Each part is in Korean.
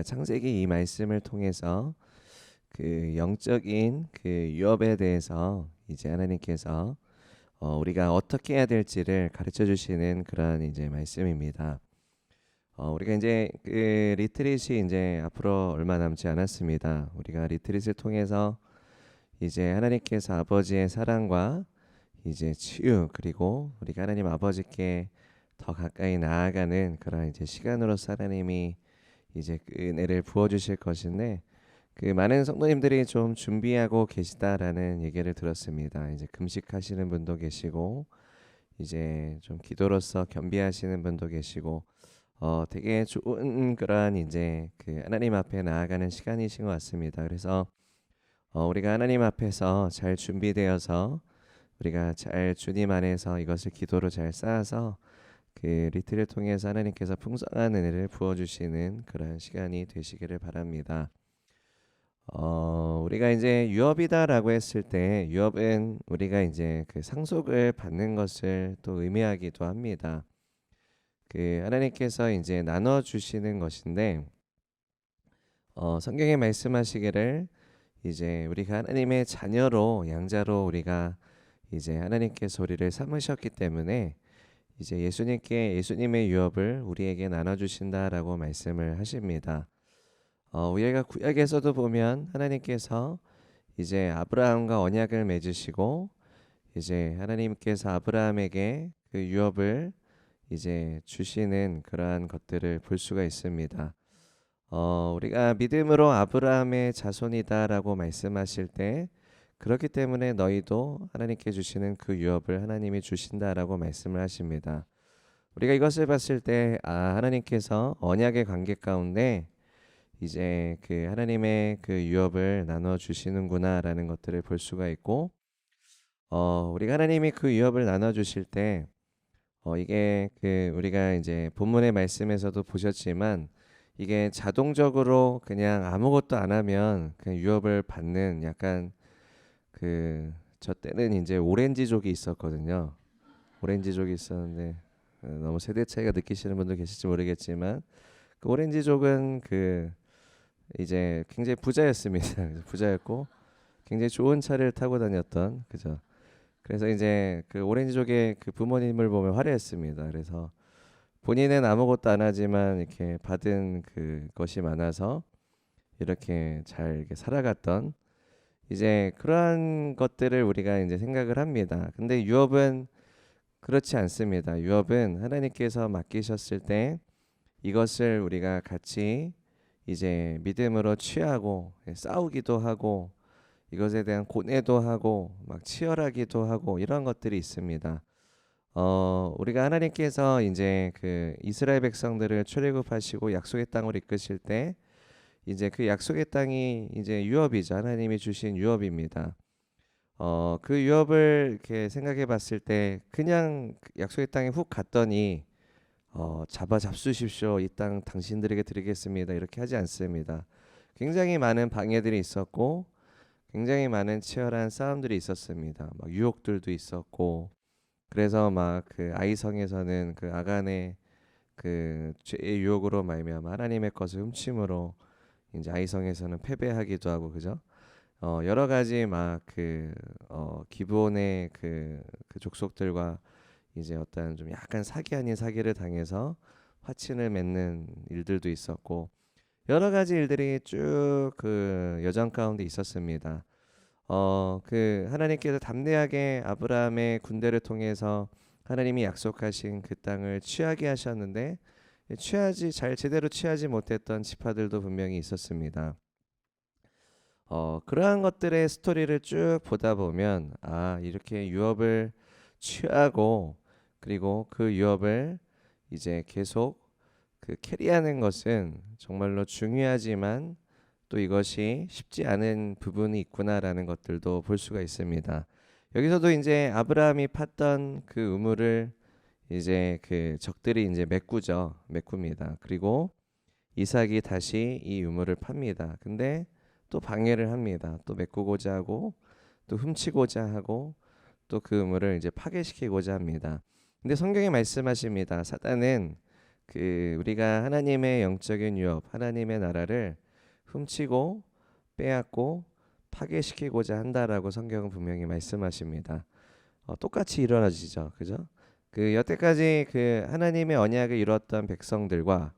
우리가 창세기 이 말씀을 통해서 그 영적인 그 유업에 대해서 이제 하나님께서 우리가 어떻게 해야 될지를 가르쳐 주시는 그런 이제 말씀입니다. 우리가 이제 그 리트릿이 이제 앞으로 얼마 남지 않았습니다. 우리가 리트릿을 통해서 이제 하나님께서 아버지의 사랑과 이제 치유, 그리고 우리가 하나님 아버지께 더 가까이 나아가는 그런 이제 시간으로서 하나님이 이제 그 은혜를 부어 주실 것인데, 그 많은 성도님들이 좀 준비하고 계시다라는 얘기를 들었습니다. 이제 금식하시는 분도 계시고, 이제 좀 기도로서 겸비하시는 분도 계시고, 되게 좋은 그러한 이제 그 하나님 앞에 나아가는 시간이신 것 같습니다. 그래서 우리가 하나님 앞에서 잘 준비되어서 우리가 잘 주님 안에서 이것을 기도로 잘 쌓아서 그 리트를 통해서 하나님께서 풍성한 은혜를 부어주시는 그러한 시간이 되시기를 바랍니다. 우리가 이제 유업이다라고 했을 때, 유업은 우리가 이제 그 상속을 받는 것을 또 의미하기도 합니다. 그 하나님께서 이제 나눠 주시는 것인데, 성경에 말씀하시기를 이제 우리가 하나님의 자녀로, 양자로 우리가 이제 하나님께서 우리를 삼으셨기 때문에 이제 예수님의 유업을 우리에게 나눠 주신다라고 말씀을 하십니다. 우리가 구약에서도 보면 하나님께서 이제 아브라함과 언약을 맺으시고, 이제 하나님께서 아브라함에게 그 유업을 이제 주시는 그러한 것들을 볼 수가 있습니다. 우리가 믿음으로 아브라함의 자손이다라고 말씀하실 때, 그렇기 때문에 너희도 하나님께 주시는 그 유업을 하나님이 주신다라고 말씀을 하십니다. 우리가 이것을 봤을 때, 하나님께서 언약의 관계 가운데 이제 그 하나님의 그 유업을 나눠 주시는구나라는 것들을 볼 수가 있고, 우리가 하나님이 그 유업을 나눠 주실 때, 이게 그 우리가 이제 본문의 말씀에서도 보셨지만, 이게 자동적으로 그냥 아무것도 안 하면 그냥 유업을 받는, 약간 그 저 때는 이제 오렌지족이 있었거든요. 오렌지족이 있었는데, 너무 세대 차이가 느끼시는 분도 계실지 모르겠지만, 그 오렌지족은 그 이제 굉장히 부자였습니다. 부자였고 굉장히 좋은 차를 타고 다녔던, 그죠. 그래서 이제 그 오렌지족의 그 부모님을 보면 화려했습니다. 그래서 본인은 아무것도 안 하지만 이렇게 받은 그 것이 많아서 이렇게 잘 이렇게 살아갔던, 이제 그러한 것들을 우리가 이제 생각을 합니다. 근데 유업은 그렇지 않습니다. 유업은 하나님께서 맡기셨을 때 이것을 우리가 같이 이제 믿음으로 취하고 싸우기도 하고, 이것에 대한 고뇌도 하고 막 치열하기도 하고, 이런 것들이 있습니다. 우리가 하나님께서 이제 그 이스라엘 백성들을 출애굽하시고 약속의 땅으로 이끄실 때, 이제 그 약속의 땅이 이제 유업이죠. 하나님이 주신 유업입니다. 그 유업을 이렇게 생각해 봤을 때, 그냥 약속의 땅에 훅 갔더니 잡수십시오. 이 땅 당신들에게 드리겠습니다. 이렇게 하지 않습니다. 굉장히 많은 방해들이 있었고, 굉장히 많은 치열한 싸움들이 있었습니다. 막 유혹들도 있었고, 그래서 막 그 아이성에서는 그 아간의 그 죄의 유혹으로 말미암아 하나님의 것을 훔침으로 이제 아이성에서는 패배하기도 하고, 그죠? 여러 가지 막 그 기브온의 그 족속들과 이제 어떤 좀 약간 사기 아닌 사기를 당해서 화친을 맺는 일들도 있었고, 여러 가지 일들이 쭉 그 여정 가운데 있었습니다. 그 하나님께서 담대하게 아브라함의 군대를 통해서 하나님이 약속하신 그 땅을 취하게 하셨는데, 제대로 취하지 못했던 지파들도 분명히 있었습니다. 그러한 것들의 스토리를 쭉 보다 보면, 이렇게 유업을 취하고, 그리고 그 유업을 이제 계속 그 캐리하는 것은 정말로 중요하지만 또 이것이 쉽지 않은 부분이 있구나라는 것들도 볼 수가 있습니다. 여기서도 이제 아브라함이 팠던 그 우물을 이제 그 적들이 이제 메꿉니다. 그리고 이삭이 다시 이 우물을 팝니다. 근데 또 방해를 합니다. 또 메꾸고자 하고, 또 훔치고자 하고, 또 그 우물을 이제 파괴시키고자 합니다. 근데 성경에 말씀하십니다. 사단은 그 우리가 하나님의 영적인 유업, 하나님의 나라를 훔치고 빼앗고 파괴시키고자 한다라고 성경은 분명히 말씀하십니다. 똑같이 일어나지죠, 그죠? 그 여태까지 그 하나님의 언약을 이뤘던 백성들과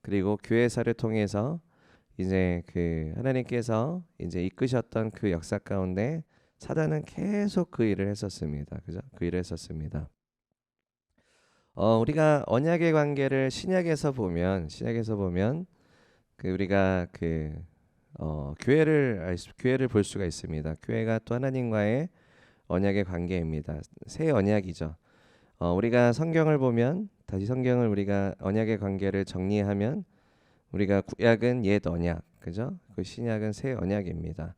그리고 교회사를 통해서 이제 그 하나님께서 이제 이끄셨던 그 역사 가운데 사단은 계속 그 일을 했었습니다, 그죠? 그 일을 했었습니다. 우리가 언약의 관계를 신약에서 보면 그 우리가 그 교회를 볼 수가 있습니다. 교회가 또 하나님과의 언약의 관계입니다. 새 언약이죠. 우리가 성경을 보면 다시 성경을 우리가 언약의 관계를 정리하면 우리가 구약은 옛 언약, 그죠? 그 신약은 새 언약입니다.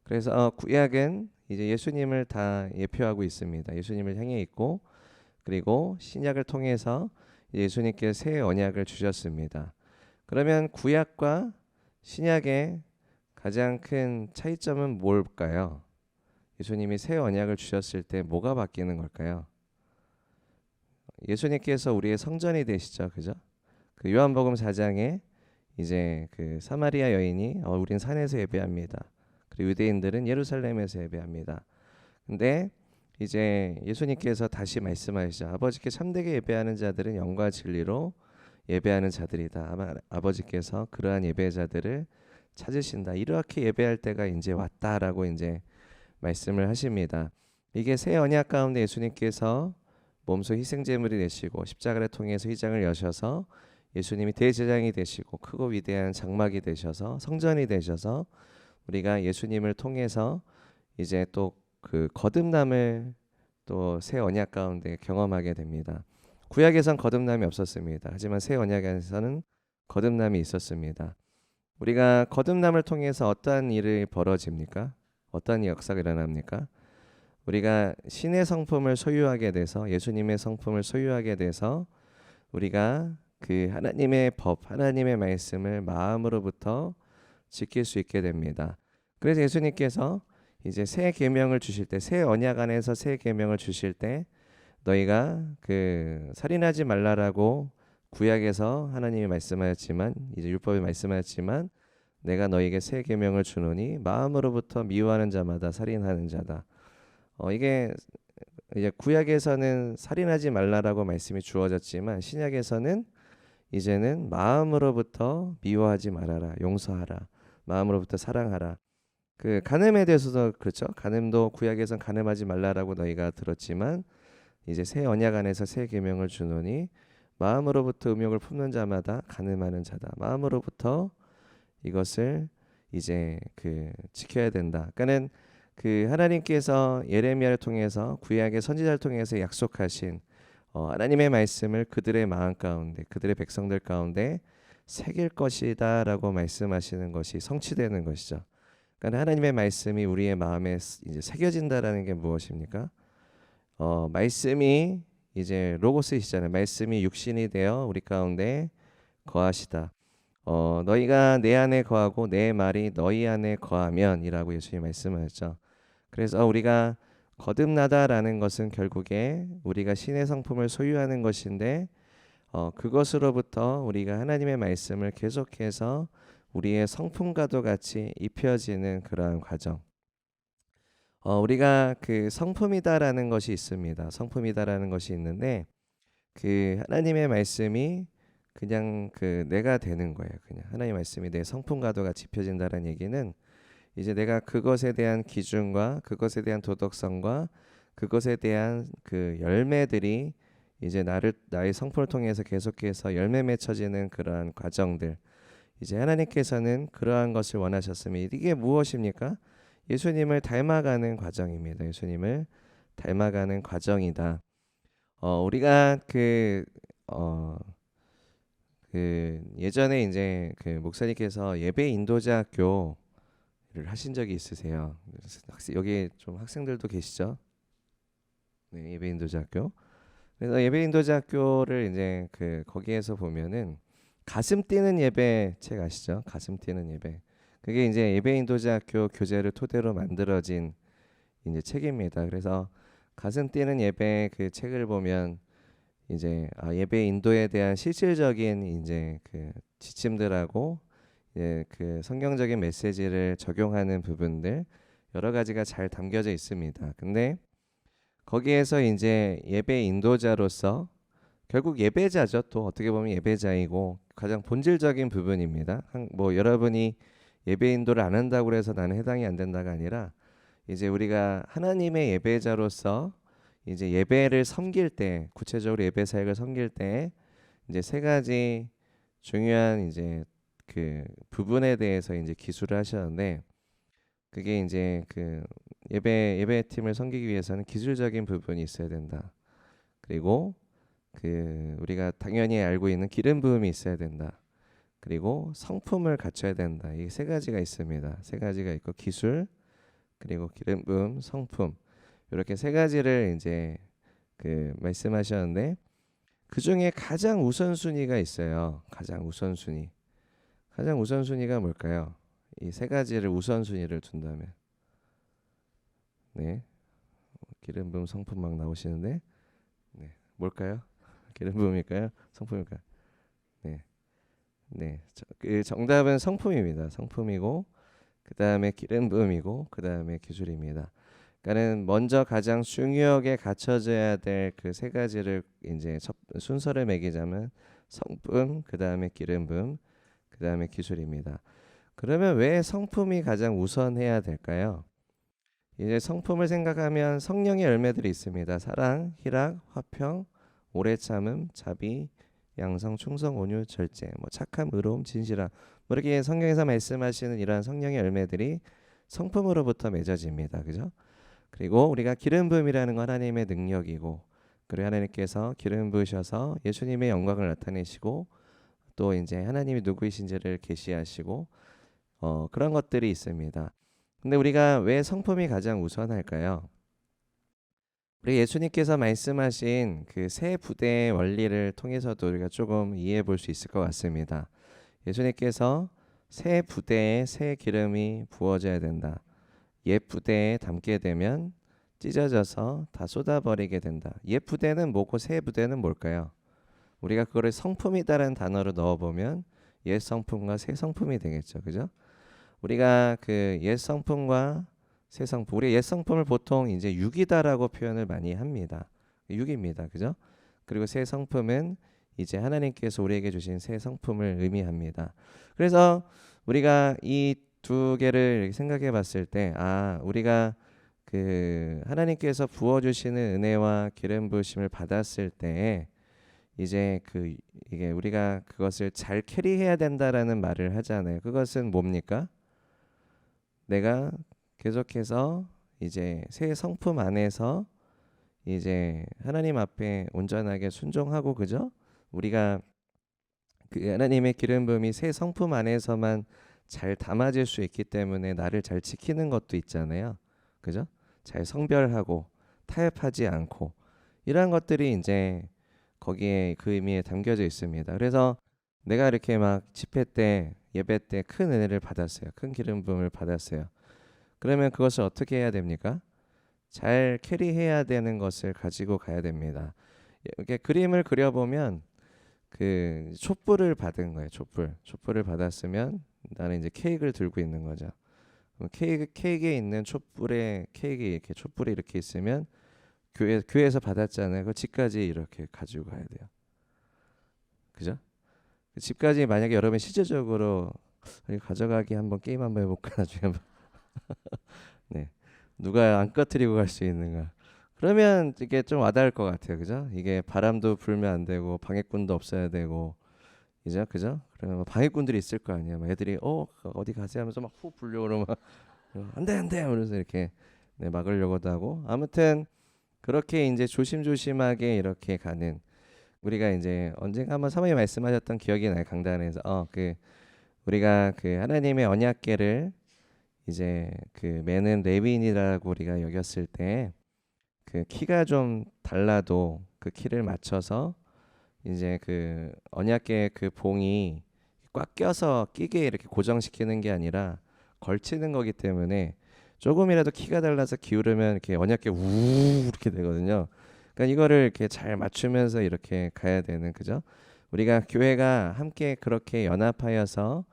그래서 구약은 이제 예수님을 다 예표하고 있습니다. 예수님을 향해 있고 그리고 신약을 통해서 예수님께 새 언약을 주셨습니다. 그러면 구약과 신약의 가장 큰 차이점은 뭘까요? 예수님이 새 언약을 주셨을 때 뭐가 바뀌는 걸까요? 예수님께서 우리의 성전이 되시죠, 그죠? 그 요한복음 4장에 이제 그 사마리아 여인이 우린 산에서 예배합니다. 그리고 유대인들은 예루살렘에서 예배합니다. 근데 이제 예수님께서 다시 말씀하시죠. 아버지께 참되게 예배하는 자들은 영과 진리로 예배하는 자들이다. 아마 아버지께서 그러한 예배자들을 찾으신다. 이렇게 예배할 때가 이제 왔다라고 이제 말씀을 하십니다. 이게 새 언약 가운데 예수님께서 몸소 희생제물이 되시고 십자가를 통해서 휘장을 여셔서 예수님이 대제사장이 되시고 크고 위대한 장막이 되셔서 성전이 되셔서 우리가 예수님을 통해서 이제 또 그 거듭남을 또 새 언약 가운데 경험하게 됩니다. 구약에선 거듭남이 없었습니다. 하지만 새 언약에서는 거듭남이 있었습니다. 우리가 거듭남을 통해서 어떠한 일이 벌어집니까? 어떠한 역사가 일어납니까? 우리가 신의 성품을 소유하게 돼서 예수님의 성품을 소유하게 돼서 우리가 그 하나님의 법, 하나님의 말씀을 마음으로부터 지킬 수 있게 됩니다. 그래서 예수님께서 이제 새 계명을 주실 때, 새 언약 안에서 새 계명을 주실 때 너희가 그 살인하지 말라라고 구약에서 하나님이 말씀하였지만 이제 율법에 말씀하였지만 내가 너희에게 새 계명을 주노니 마음으로부터 미워하는 자마다 살인하는 자다. 이게 이제 구약에서는 살인하지 말라라고 말씀이 주어졌지만 신약에서는 이제는 마음으로부터 미워하지 말아라, 용서하라, 마음으로부터 사랑하라. 그 간음에 대해서도 그렇죠. 간음도 구약에선 간음하지 말라라고 너희가 들었지만 이제 새 언약 안에서 새 계명을 주노니 마음으로부터 음욕을 품는 자마다 간음하는 자다. 마음으로부터 이것을 이제 그 지켜야 된다. 그러니까는 그 하나님께서 예레미야를 통해서 구약의 선지자를 통해서 약속하신 하나님의 말씀을 그들의 마음 가운데, 그들의 백성들 가운데 새길 것이다라고 말씀하시는 것이 성취되는 것이죠. 그러니까 하나님의 말씀이 우리의 마음에 이제 새겨진다라는 게 무엇입니까? 말씀이 이제 로고스이시잖아요. 말씀이 육신이 되어 우리 가운데 거하시다. 너희가 내 안에 거하고 내 말이 너희 안에 거하면이라고 예수님이 말씀하셨죠. 그래서 우리가 거듭나다라는 것은 결국에 우리가 신의 성품을 소유하는 것인데 그것으로부터 우리가 하나님의 말씀을 계속해서 우리의 성품과도 같이 입혀지는 그러한 과정. 우리가 그 성품이다라는 것이 있습니다. 성품이다라는 것이 있는데 그 하나님의 말씀이 그냥 그 내가 되는 거예요. 그냥 하나님의 말씀이 내 성품과도 같이 입혀진다는 얘기는 이제 내가 그것에 대한 기준과 그것에 대한 도덕성과 그것에 대한 그 열매들이 이제 나의 성품을 통해서 계속해서 열매 맺혀지는 그러한 과정들. 이제 하나님께서는 그러한 것을 원하셨으면 이게 무엇입니까? 예수님을 닮아가는 과정입니다. 예수님을 닮아가는 과정이다. 우리가 그 예전에 이제 그 목사님께서 예배 인도자 학교를 하신 적이 있으세요. 여기 좀 학생들도 계시죠? 네, 예배 인도자 학교. 그래서 예배 인도자 학교를 이제 그 거기에서 보면은 가슴 뛰는 예배 책 아시죠? 가슴 뛰는 예배. 그게 이제 예배 인도자 학교 교재를 토대로 만들어진 이제 책입니다. 그래서 가슴 뛰는 예배 그 책을 보면 이제 예배 인도에 대한 실질적인 이제 그 지침들하고 그 성경적인 메시지를 적용하는 부분들 여러 가지가 잘 담겨져 있습니다. 근데 거기에서 이제 예배 인도자로서 결국 예배자죠. 또 어떻게 보면 예배자이고 가장 본질적인 부분입니다. 뭐 여러분이 예배 인도를 안 한다고 해서 나는 해당이 안 된다가 아니라 이제 우리가 하나님의 예배자로서 이제 예배를 섬길 때 구체적으로 예배 사역을 섬길 때 이제 세 가지 중요한 이제 그 부분에 대해서 이제 기술을 하셨는데 그게 이제 그 예배팀을 섬기기 위해서는 기술적인 부분이 있어야 된다. 그리고 그 우리가 당연히 알고 있는 기름 부음이 있어야 된다. 그리고 성품을 갖춰야 된다. 이 세 가지가 있습니다. 세 가지가 있고 기술 그리고 기름 부음, 성품 이렇게 세 가지를 이제 그 말씀하셨는데 그 중에 가장 우선순위가 있어요. 가장 우선순위. 가장 우선순위가 뭘까요? 이 세 가지를 우선순위를 둔다면 네 기름 부음, 성품 막 나오시는데 네 뭘까요? 기름 부음일까요? 성품일까요? 네, 네. 그 정답은 성품입니다. 성품이고 그 다음에 기름 부음이고 그 다음에 기술입니다. 그러니까는 먼저 가장 중요하게 갖춰져야 될 그 세 가지를 이제 순서를 매기자면 성품, 그 다음에 기름 부음, 그 다음에 기술입니다. 그러면 왜 성품이 가장 우선해야 될까요? 이제 성품을 생각하면 성령의 열매들이 있습니다. 사랑, 희락, 화평, 오래 참음, 자비, 양성, 충성, 온유, 절제, 뭐 착함, 의로움, 진실함, 뭐 이렇게 성경에서 말씀하시는 이러한 성령의 열매들이 성품으로부터 맺어집니다. 그죠? 그리고 우리가 기름 부음이라는 건 하나님의 능력이고, 그리고 하나님께서 기름 부으셔서 예수님의 영광을 나타내시고, 또 이제 하나님이 누구이신지를 계시하시고, 그런 것들이 있습니다. 근데 우리가 왜 성품이 가장 우선할까요? 우리 예수님께서 말씀하신 그 세 부대의 원리를 통해서도 우리가 조금 이해해 볼 수 있을 것 같습니다. 예수님께서 새 부대에 새 기름이 부어져야 된다. 옛 부대에 담게 되면 찢어져서 다 쏟아버리게 된다. 옛 부대는 뭐고 새 부대는 뭘까요? 우리가 그거를 성품이다라는 단어로 넣어보면 옛 성품과 새 성품이 되겠죠. 그죠? 우리가 그 옛 성품과 새 성품, 우리 옛 성품을 보통 이제 육이다라고 표현을 많이 합니다. 육입니다. 그죠? 그리고 새 성품은 이제 하나님께서 우리에게 주신 새 성품을 의미합니다. 그래서 우리가 이 두 개를 생각해 봤을 때, 우리가 그 하나님께서 부어 주시는 은혜와 기름 부으심을 받았을 때 이제 이게 우리가 그것을 잘 캐리해야 된다라는 말을 하잖아요. 그것은 뭡니까? 내가 계속해서 이제 새 성품 안에서 이제 하나님 앞에 온전하게 순종하고 그죠? 우리가 그 하나님의 기름 부음이 새 성품 안에서만 잘 담아질 수 있기 때문에 나를 잘 지키는 것도 있잖아요. 그죠? 잘 성별하고 타협하지 않고 이러한 것들이 이제 거기에 그 의미에 담겨져 있습니다. 그래서 내가 이렇게 막 집회 때 예배 때 큰 은혜를 받았어요. 큰 기름 부음을 받았어요. 그러면 그것을 어떻게 해야 됩니까? 잘 캐리해야 되는 것을 가지고 가야 됩니다. 이렇게 그림을 그려보면 그 촛불을 받은 거예요. 촛불을 받았으면 나는 이제 케이크를 들고 있는 거죠. 그럼 케이크에 있는 촛불이 이렇게 있으면 교회에서 받았잖아요. 그 집까지 이렇게 가지고 가야 돼요. 그죠? 그 집까지 만약에 여러분 실질적으로 가져가기 한번 게임 한번 해볼까 나중에 한번. 네. 누가 안 꺼뜨리고 갈 수 있는가? 그러면 이게 좀 와닿을 것 같아요. 그죠? 이게 바람도 불면 안 되고 방해꾼도 없어야 되고 그죠? 그러면 방해꾼들이 있을 거 아니야. 애들이 어디 가세요 하면서 막 훅 불려고 그러면 안돼 그러면서 이렇게 막으려고도 하고 아무튼 그렇게 이제 조심조심하게 이렇게 가는 우리가 이제 언젠가 한번 사모님 말씀하셨던 기억이 나요. 강단에서 우리가 그 하나님의 언약궤를 이제 그 매는 레위인이라고 우리가 여겼을 때 그 키가 좀 달라도 그 키를 맞춰서 이제 그 언약궤 그 봉이 꽉 껴서 끼게 이렇게 고정시키는 게 아니라 걸치는 거기 때문에 조금이라도 키가 달라서 기울으면 이렇게 언약궤 우 이렇게 되거든요. 그러니까 이거를 이렇게 잘 맞추면서 이렇게 가야 되는, 그죠? 우리가 교회가 함께 그렇게 연합하여서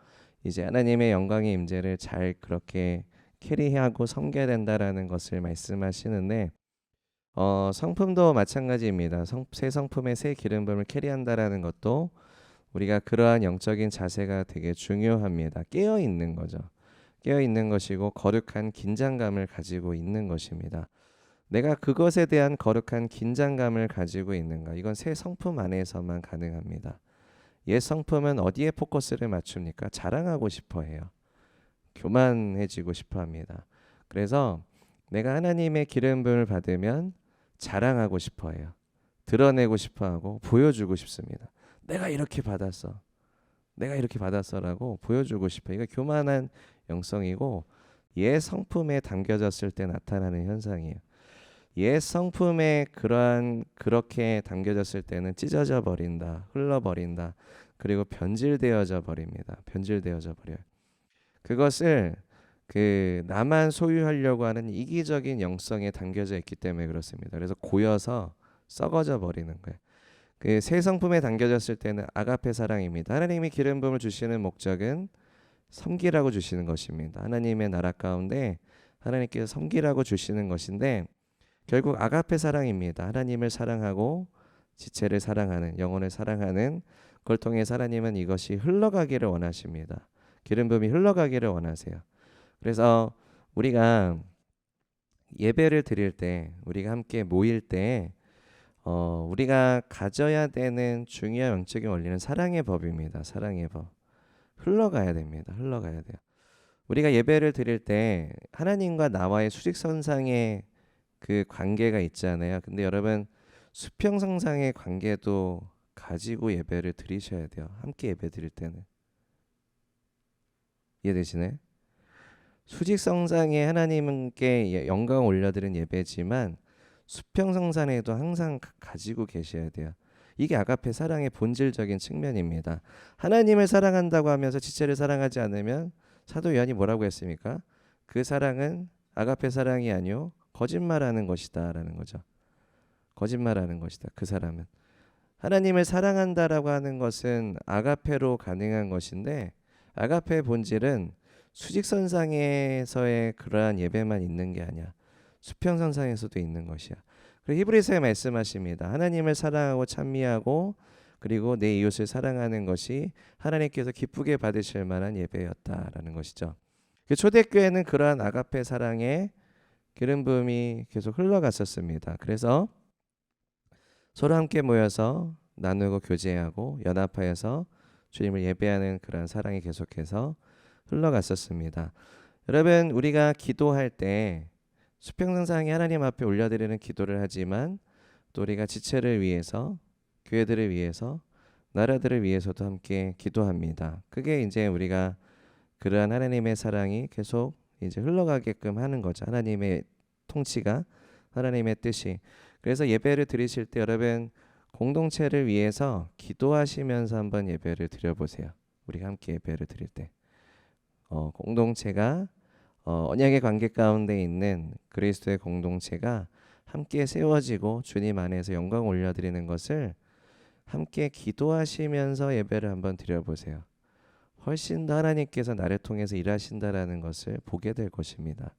이제 하나님의 영광의 임재를 잘 그렇게 캐리하고 섬겨야 된다라는 것을 말씀하시는데, 성품도 마찬가지입니다. 새 성품의 새 기름붐을 캐리한다라는 것도 우리가 그러한 영적인 자세가 되게 중요합니다. 깨어 있는 거죠. 깨어 있는 것이고 거룩한 긴장감을 가지고 있는 것입니다. 내가 그것에 대한 거룩한 긴장감을 가지고 있는가? 이건 새 성품 안에서만 가능합니다. 옛 성품은 어디에 포커스를 맞춥니까? 자랑하고 싶어 해요. 교만해지고 싶어 합니다. 그래서 내가 하나님의 기름 부음을 받으면 자랑하고 싶어 해요. 드러내고 싶어 하고 보여주고 싶습니다. 내가 이렇게 받았어. 내가 이렇게 받았어라고 보여주고 싶어. 이거 교만한 영성이고 옛 성품에 담겨졌을 때 나타나는 현상이에요. 옛 성품에 그렇게 담겨졌을 때는 찢어져 버린다, 흘러버린다, 그리고 변질되어져 버립니다. 변질되어져 버려요. 그것을 나만 소유하려고 하는 이기적인 영성에 담겨져 있기 때문에 그렇습니다. 그래서 고여서 썩어져 버리는 거예요. 그 새 성품에 담겨졌을 때는 아가페 사랑입니다. 하나님이 기름 부음을 주시는 목적은 섬기라고 주시는 것입니다. 하나님의 나라 가운데 하나님께서 섬기라고 주시는 것인데 결국 아가페 사랑입니다. 하나님을 사랑하고 지체를 사랑하는, 영혼을 사랑하는, 그걸 통해 하나님은 이것이 흘러가기를 원하십니다. 기름 부음이 흘러가기를 원하세요. 그래서 우리가 예배를 드릴 때, 우리가 함께 모일 때 우리가 가져야 되는 중요한 영적인 원리는 사랑의 법입니다. 사랑의 법. 흘러가야 됩니다. 흘러가야 돼요. 우리가 예배를 드릴 때 하나님과 나와의 수직선상의 그 관계가 있잖아요. 근데 여러분 수평선상의 관계도 가지고 예배를 드리셔야 돼요. 함께 예배 드릴 때는. 이해되시나요? 수직성상에 하나님께 영광 올려드린 예배지만 수평성상에도 항상 가지고 계셔야 돼요. 이게 아가페 사랑의 본질적인 측면입니다. 하나님을 사랑한다고 하면서 지체를 사랑하지 않으면 사도 요한이 뭐라고 했습니까? 그 사랑은 아가페 사랑이 아니요 거짓말하는 것이다 라는 거죠. 거짓말하는 것이다. 그 사람은 하나님을 사랑한다라고 하는 것은 아가페로 가능한 것인데 아가페의 본질은 수직선상에서의 그러한 예배만 있는 게 아니야. 수평선상에서도 있는 것이야. 그리고 히브리서에 말씀하십니다. 하나님을 사랑하고 찬미하고 그리고 내 이웃을 사랑하는 것이 하나님께서 기쁘게 받으실 만한 예배였다라는 것이죠. 초대교회는 그러한 아가페 사랑의 기름 부음이 계속 흘러갔었습니다. 그래서 서로 함께 모여서 나누고 교제하고 연합하여서 주님을 예배하는 그런 사랑이 계속해서 흘러갔었습니다. 여러분 우리가 기도할 때 수평선상에 하나님 앞에 올려드리는 기도를 하지만 또 우리가 지체를 위해서 교회들을 위해서 나라들을 위해서도 함께 기도합니다. 그게 이제 우리가 그러한 하나님의 사랑이 계속 이제 흘러가게끔 하는 거죠. 하나님의 통치가 하나님의 뜻이. 그래서 예배를 드리실 때 여러분 공동체를 위해서 기도하시면서 한번 예배를 드려보세요. 우리가 함께 예배를 드릴 때 공동체가 언약의 관계 가운데 있는 그리스도의 공동체가 함께 세워지고 주님 안에서 영광 올려드리는 것을 함께 기도하시면서 예배를 한번 드려보세요. 훨씬 더 하나님께서 나를 통해서 일하신다라는 것을 보게 될 것입니다.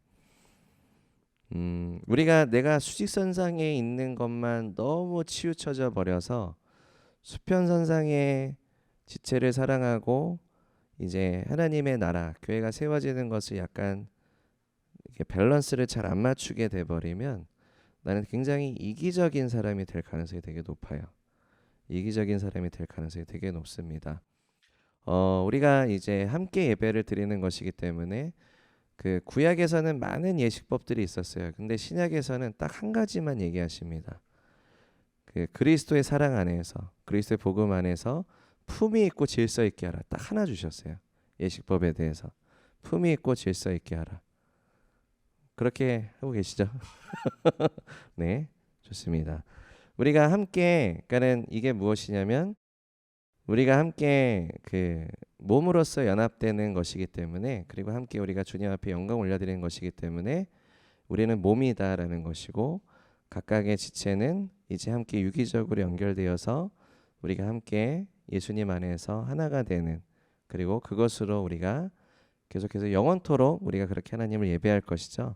내가 수직선상에 있는 것만 너무 치우쳐져 버려서 수평선상의 지체를 사랑하고 이제 하나님의 나라, 교회가 세워지는 것을 약간 이렇게 밸런스를 잘 안 맞추게 돼 버리면 나는 굉장히 이기적인 사람이 될 가능성이 되게 높아요. 이기적인 사람이 될 가능성이 되게 높습니다. 우리가 이제 함께 예배를 드리는 것이기 때문에 그 구약에서는 많은 예식법들이 있었어요. 근데 신약에서는 딱 한 가지만 얘기하십니다. 그 그리스도의 사랑 안에서, 그리스도의 복음 안에서 품위 있고 질서 있게 하라. 딱 하나 주셨어요. 예식법에 대해서 품위 있고 질서 있게 하라. 그렇게 하고 계시죠? 네, 좋습니다. 우리가 함께, 그러니까는 이게 무엇이냐면 우리가 함께 그 몸으로서 연합되는 것이기 때문에, 그리고 함께 우리가 주님 앞에 영광 올려드리는 것이기 때문에 우리는 몸이다라는 것이고, 각각의 지체는 이제 함께 유기적으로 연결되어서 우리가 함께 예수님 안에서 하나가 되는, 그리고 그것으로 우리가 계속해서 영원토록 우리가 그렇게 하나님을 예배할 것이죠.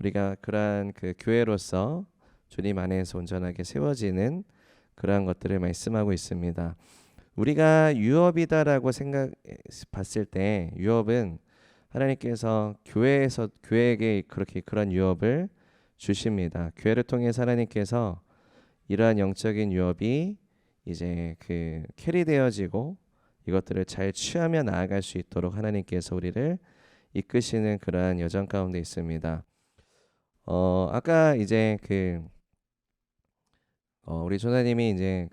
우리가 그러한 그 교회로서 주님 안에서 온전하게 세워지는 그러한 것들을 말씀하고 있습니다. 우리가 유업이다라고 생각 봤을 때, 유업은 하나님께서 교회에게 그렇게 그런 유업을 주십니다. 교회를 통해서 하나님께서 이러한 영적인 유업이 이제 그 캐리되어지고 이것들을 잘 취하며 나아갈 수 있도록 하나님께서 우리를 이끄시는 그러한 여정 가운데 있습니다. 아까 이제 우리 조사님이 이제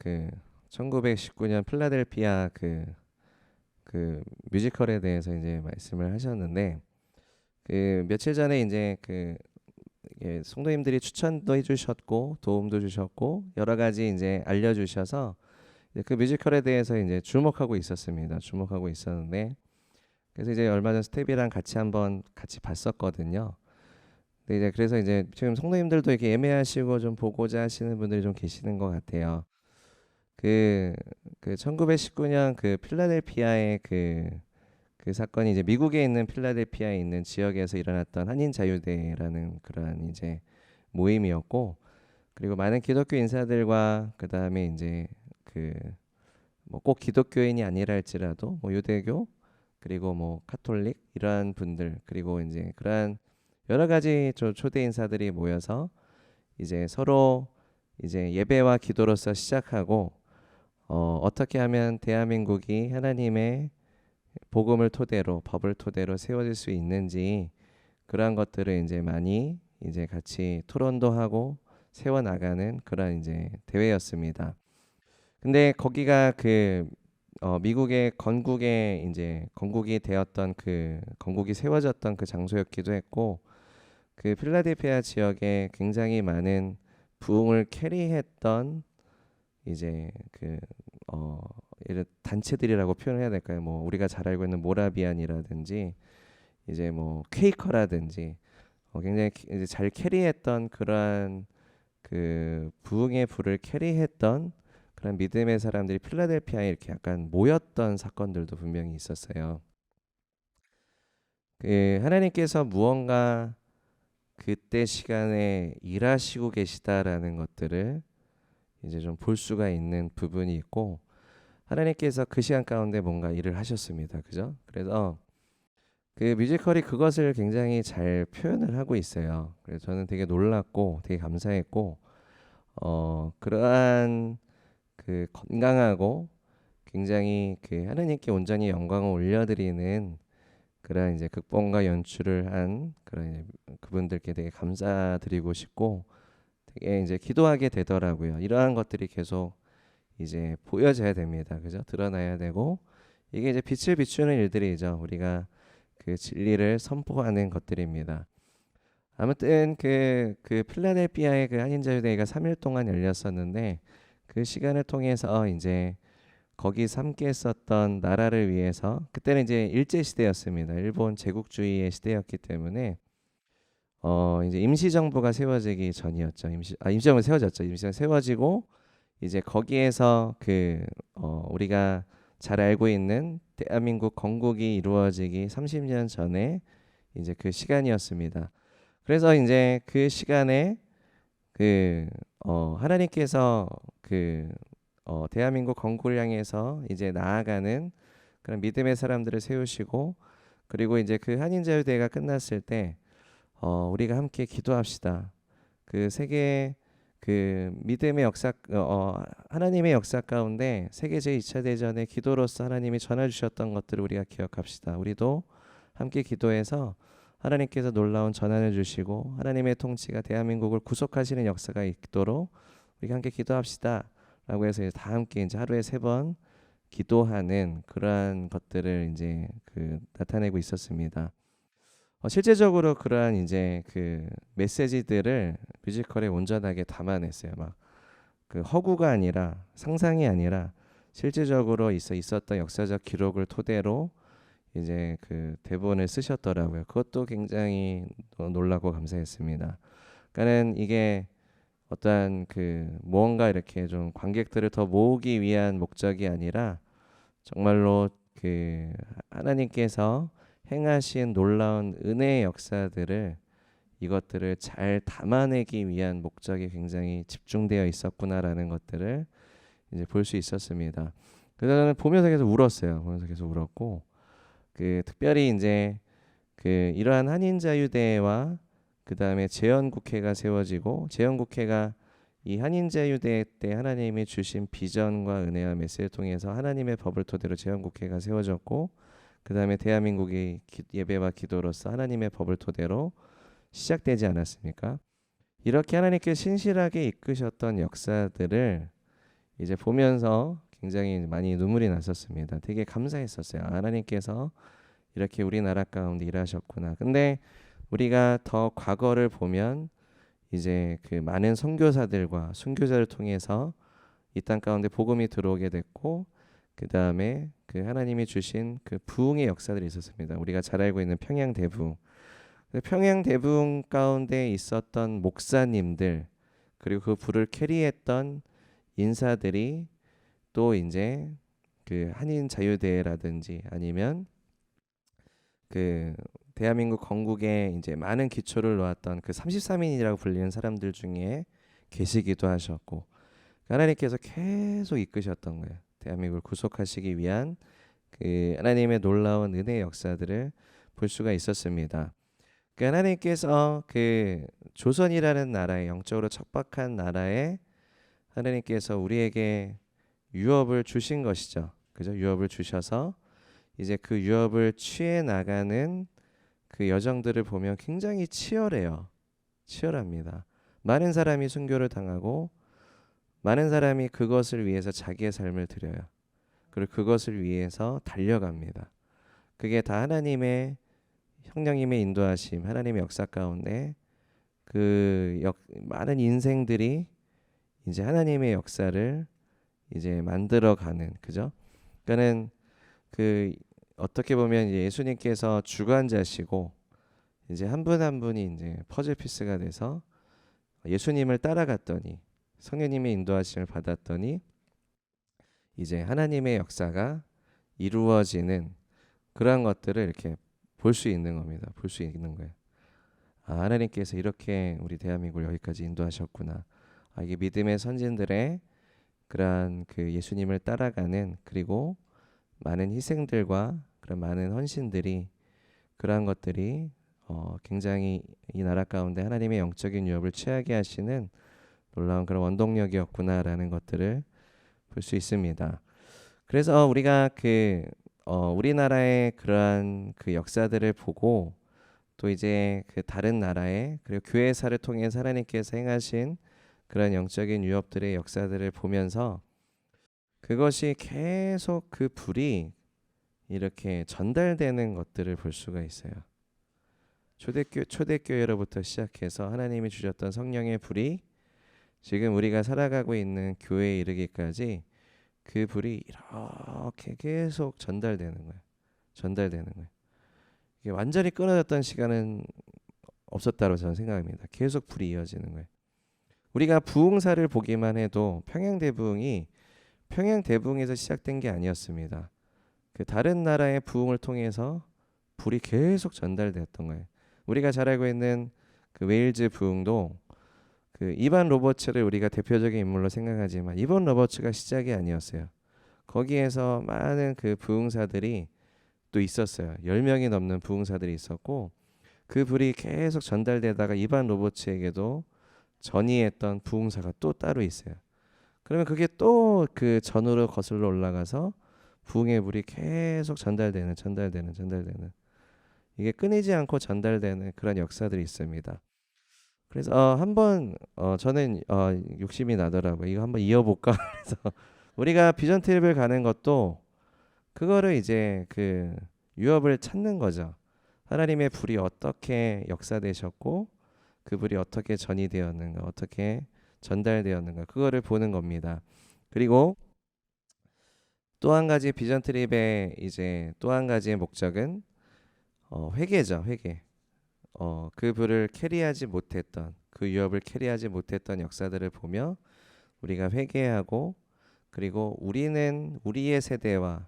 1919년 필라델피아 그 뮤지컬에 대해서 이제 말씀을 하셨는데, 며칠 전에 이제 성도님들이 추천도 해주셨고 도움도 주셨고 여러 가지 이제 알려주셔서 이제 그 뮤지컬에 대해서 이제 주목하고 있었습니다. 주목하고 있었는데, 그래서 이제 얼마 전 스텝이랑 한번 같이 봤었거든요. 근데 이제 그래서 이제 지금 성도님들도 이렇게 예매하시고 좀 보고자 하시는 분들이 좀 계시는 것 같아요. 그 1919년 그 필라델피아의 그 사건이 이제 미국에 있는 필라델피아에 있는 지역에서 일어났던 한인 자유대라는 그런 이제 모임이었고, 그리고 많은 기독교 인사들과 그 다음에 이제 뭐 꼭 기독교인이 아니라 할지라도 뭐 유대교, 그리고 뭐 카톨릭 이러한 분들, 그리고 이제 그러한 여러 가지 초대 인사들이 모여서 이제 서로 이제 예배와 기도로서 시작하고, 어떻게 하면 대한민국이 하나님의 복음을 토대로, 법을 토대로 세워질 수 있는지, 그러한 것들을 이제 많이 이제 같이 토론도 하고 세워 나가는 그런 이제 대회였습니다. 근데 거기가 미국의 건국에 이제 건국이 되었던 건국이 세워졌던 그 장소였기도 했고, 그 필라델피아 지역에 굉장히 많은 부흥을 캐리했던 이제 이런 단체들이라고 표현해야 될까요? 뭐 우리가 잘 알고 있는 모라비안이라든지 이제 뭐 퀘이커라든지 굉장히 이제 잘 캐리했던 그러한 그 부흥의 불을 캐리했던 그런 믿음의 사람들이 필라델피아에 이렇게 약간 모였던 사건들도 분명히 있었어요. 하나님께서 무언가 그때 시간에 일하시고 계시다라는 것들을 이제 좀 볼 수가 있는 부분이 있고, 하나님께서 그 시간 가운데 뭔가 일을 하셨습니다. 그죠? 그래서 그 뮤지컬이 그것을 굉장히 잘 표현을 하고 있어요. 그래서 저는 되게 놀랐고 되게 감사했고, 그러한 그 건강하고 굉장히 하나님께 온전히 영광을 올려드리는 그런 이제 극본과 연출을 한 그런 이제 그분들께 되게 감사드리고 싶고, 되게 이제 기도하게 되더라고요. 이러한 것들이 계속 이제 보여져야 됩니다. 그죠? 드러나야 되고, 이게 이제 빛을 비추는 일들이죠. 우리가 그 진리를 선포하는 것들입니다. 아무튼 필라델피아의 그 한인자유대회가 3일 동안 열렸었는데, 그 시간을 통해서 이제 거기서 함께 했었던 나라를 위해서, 그때는 이제 일제 시대였습니다. 일본 제국주의의 시대였기 때문에 이제 임시정부가 세워지기 전이었죠. 임시정부 세워졌죠. 임시정부 세워지고 이제 거기에서 우리가 잘 알고 있는 대한민국 건국이 이루어지기 30년 전에 이제 그 시간이었습니다. 그래서 이제 그 시간에 하나님께서 대한민국 건국을 향해서 이제 나아가는 그런 믿음의 사람들을 세우시고, 그리고 이제 그 한인자유대회가 끝났을 때 우리가 함께 기도합시다. 그 세계 믿음의 역사, 하나님의 역사 가운데 세계 제2차 대전의 기도로서 하나님이 전해 주셨던 것들을 우리가 기억합시다. 우리도 함께 기도해서 하나님께서 놀라운 전환을 주시고 하나님의 통치가 대한민국을 구속하시는 역사가 있도록 우리가 함께 기도합시다. 라고 해서 다 함께 이제 하루에 3번 기도하는 그러한 것들을 이제 나타내고 있었습니다. 실제적으로 그러한 이제 메시지들을 뮤지컬에 온전하게 담아냈어요. 막 허구가 아니라, 상상이 아니라 실제적으로 있었던 역사적 기록을 토대로 이제 대본을 쓰셨더라고요. 그것도 굉장히 놀라고 감사했습니다. 그러니까는 이게 어떠한 그 무언가 이렇게 좀 관객들을 더 모으기 위한 목적이 아니라 정말로 그 하나님께서 행하신 놀라운 은혜의 역사들을 이것들을 잘 담아내기 위한 목적이 굉장히 집중되어 있었구나라는 것들을 이제 볼 수 있었습니다. 그래서 저는 보면서 계속 울었어요. 보면서 계속 울었고 그 특별히 이제 그 이러한 한인자유대와 그 다음에 재헌국회가 세워지고 재헌국회가 이 한인자유대 때 하나님이 주신 비전과 은혜와 메시지를 통해서 하나님의 법을 토대로 재헌국회가 세워졌고 그 다음에 대한민국이 예배와 기도로서 하나님의 법을 토대로 시작되지 않았습니까? 이렇게 하나님께 신실하게 이끄셨던 역사들을 이제 보면서 굉장히 많이 눈물이 났었습니다. 되게 감사했었어요. 하나님께서 이렇게 우리나라 가운데 일하셨구나. 근데 우리가 더 과거를 보면 이제 그 많은 선교사들과 순교자를 통해서 이 땅 가운데 복음이 들어오게 됐고 그 다음에 그 하나님이 주신 그 부흥의 역사들이 있었습니다. 우리가 잘 알고 있는 평양 대부흥. 평양 대부흥 가운데 있었던 목사님들 그리고 그 불을 캐리했던 인사들이 또 이제 그 한인 자유대회라든지 아니면 그 대한민국 건국에 이제 많은 기초를 놓았던 그 33인이라고 불리는 사람들 중에 계시기도 하셨고 하나님께서 계속 이끄셨던 거예요. 대한민국을 구속하시기 위한 그 하나님의 놀라운 은혜의 역사들을 볼 수가 있었습니다. 그 하나님께서 그 조선이라는 나라에 영적으로 척박한 나라에 하나님께서 우리에게 유업을 주신 것이죠. 그죠? 유업을 주셔서 이제 그 유업을 취해 나가는 그 여정들을 보면 굉장히 치열해요. 치열합니다. 많은 사람이 순교를 당하고 많은 사람이 그것을 위해서 자기의 삶을 드려요. 그리고 그것을 위해서 달려갑니다. 그게 다 하나님의 성령님의 인도하심, 하나님의 역사 가운데 많은 인생들이 이제 하나님의 역사를 이제 만들어가는 그죠? 그러니까는 그 어떻게 보면 예수님께서 주관자시고 이제 한 분 한 분이 이제 퍼즐 피스가 돼서 예수님을 따라갔더니 성령님의 인도하심을 받았더니 이제 하나님의 역사가 이루어지는 그러한 것들을 이렇게 볼 수 있는 겁니다. 볼 수 있는 거예요. 아, 하나님께서 이렇게 우리 대한민국을 여기까지 인도하셨구나. 아, 이게 믿음의 선진들의 그러한 그 예수님을 따라가는 그리고 많은 희생들과 그런 많은 헌신들이 그러한 것들이 굉장히 이 나라 가운데 하나님의 영적인 유업을 취하게 하시는 놀라운 그런 원동력이었구나라는 것들을 볼 수 있습니다. 그래서 우리가 우리나라의 그러한 그 역사들을 보고 또 이제 그 다른 나라의 그리고 교회사를 통해서 하나님께서 행하신 그런 영적인 유업들의 역사들을 보면서 그것이 계속 그 불이 이렇게 전달되는 것들을 볼 수가 있어요. 초대교회로부터 시작해서 하나님이 주셨던 성령의 불이 지금 우리가 살아가고 있는 교회에 이르기까지 그 불이 이렇게 계속 전달되는 거예요. 전달되는 거예요. 이게 완전히 끊어졌던 시간은 없었다고 저는 생각합니다. 계속 불이 이어지는 거예요. 우리가 부흥사를 보기만 해도 평양대부흥에서 시작된 게 아니었습니다. 그 다른 나라의 부흥을 통해서 불이 계속 전달되었던 거예요. 우리가 잘 알고 있는 그 웨일즈 부흥도 그 이반 로버츠를 우리가 대표적인 인물로 생각하지만 이반 로버츠가 시작이 아니었어요. 거기에서 많은 그 부흥사들이 또 있었어요. 10명이 넘는 부흥사들이 있었고 그 불이 계속 전달되다가 이반 로버츠에게도 전이했던 부흥사가 또 따로 있어요. 그러면 그게 또 그 전으로 거슬러 올라가서 부흥의 불이 계속 전달되는 이게 끊이지 않고 전달되는 그런 역사들이 있습니다. 그래서 한번 저는 욕심이 나더라고요. 이거 한번 이어볼까? 그래서 우리가 비전 트립을 가는 것도 그거를 이제 그 유업을 찾는 거죠. 하나님의 불이 어떻게 역사되셨고 그 불이 어떻게 전이 되었는가, 어떻게 전달되었는가 그거를 보는 겁니다. 그리고 또 한 가지 비전 트립의 이제 또 한 가지의 목적은 회개죠, 회개. 그 불을 캐리하지 못했던 그 유업을 캐리하지 못했던 역사들을 보며 우리가 회개하고, 그리고 우리는 우리의 세대와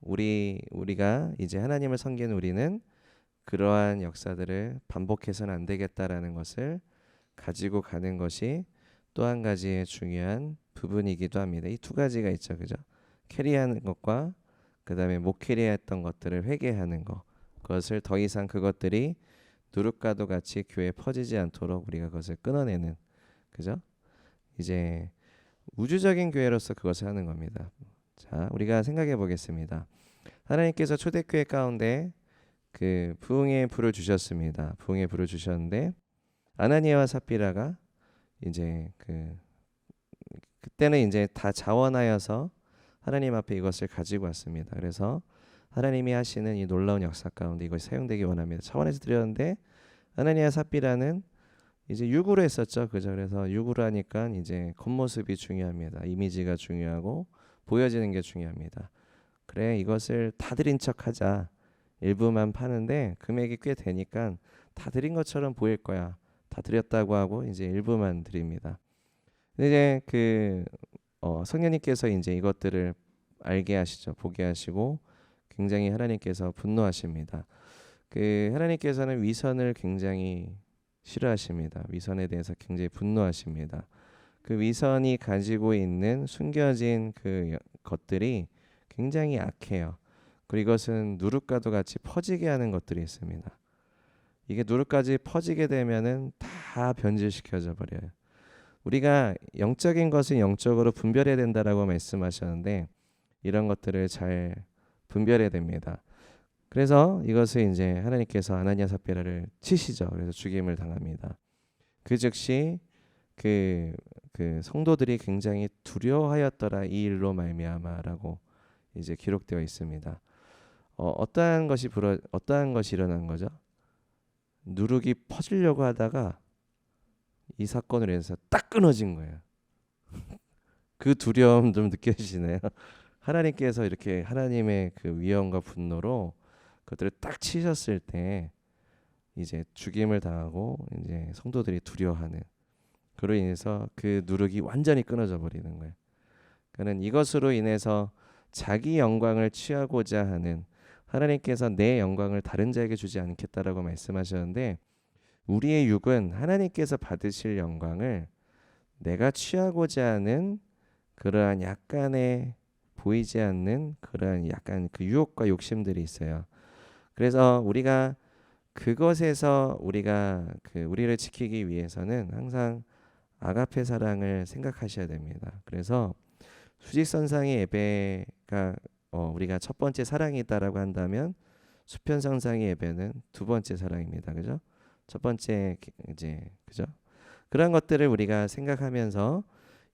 우리가 이제 하나님을 섬기는 우리는 그러한 역사들을 반복해서는 안 되겠다라는 것을 가지고 가는 것이 또 한 가지의 중요한 부분이기도 합니다. 이 두 가지가 있죠, 그죠? 캐리하는 것과 그다음에 못 캐리했던 것들을 회개하는 것, 그것을 더 이상 그것들이 누룩과도 같이 교회에 퍼지지 않도록 우리가 그것을 끊어내는, 그죠? 이제 우주적인 교회로서 그것을 하는 겁니다. 자, 우리가 생각해 보겠습니다. 하나님께서 초대교회 가운데 그 부흥의 불을 주셨습니다. 부흥의 불을 주셨는데 아나니아와 삽비라가 이제 그때는 이제 다 자원하여서 하나님 앞에 이것을 가지고 왔습니다. 그래서 하나님이 하시는 이 놀라운 역사 가운데 이것이 사용되기 원합니다. 차원에서 드렸는데 아나니아 삽비라는 이제 육으로 했었죠, 그죠? 그래서 육으로 하니까 이제 겉모습이 중요합니다. 이미지가 중요하고 보여지는 게 중요합니다. 그래, 이것을 다 드린 척하자. 일부만 파는데 금액이 꽤 되니까 다 드린 것처럼 보일 거야. 다 드렸다고 하고 이제 일부만 드립니다. 근데 이제 성령님께서 이제 이것들을 알게 하시죠. 보게 하시고 굉장히 하나님께서 분노하십니다. 하나님께서는 위선을 굉장히 싫어하십니다. 위선에 대해서 굉장히 분노하십니다. 그 위선이 가지고 있는 숨겨진 그 것들이 굉장히 악해요. 그리고 이것은 누룩과도 같이 퍼지게 하는 것들이 있습니다. 이게 누룩까지 퍼지게 되면은 다 변질시켜져 버려요. 우리가 영적인 것은 영적으로 분별해야 된다라고 말씀하셨는데 이런 것들을 잘 분별해야 됩니다. 그래서 이것을 이제 하나님께서 아나니아 삽비라를 치시죠. 그래서 죽임을 당합니다. 그 즉시 그 성도들이 굉장히 두려워하였더라 이 일로 말미암아라고 이제 기록되어 있습니다. 어떠한 것이 일어난 거죠? 누룩이 퍼지려고 하다가 이 사건으로 인해서 딱 끊어진 거예요. 그 두려움 좀 느껴지시나요? 하나님께서 이렇게 하나님의 그 위엄과 분노로 그들을 딱 치셨을 때 이제 죽임을 당하고 이제 성도들이 두려워하는, 그로 인해서 그 누룩이 완전히 끊어져 버리는 거예요. 그는 이것으로 인해서 자기 영광을 취하고자 하는, 하나님께서 내 영광을 다른 자에게 주지 않겠다라고 말씀하셨는데 우리의 육은 하나님께서 받으실 영광을 내가 취하고자 하는 그러한 약간의 보이지 않는 그러한 약간 그 유혹과 욕심들이 있어요. 그래서 우리가 그것에서 우리가 우리를 지키기 위해서는 항상 아가페 사랑을 생각하셔야 됩니다. 그래서 수직선상의 예배가 우리가 첫 번째 사랑이다라고 한다면 수평선상의 예배는 두 번째 사랑입니다. 그죠? 첫 번째 이제 그죠? 그런 것들을 우리가 생각하면서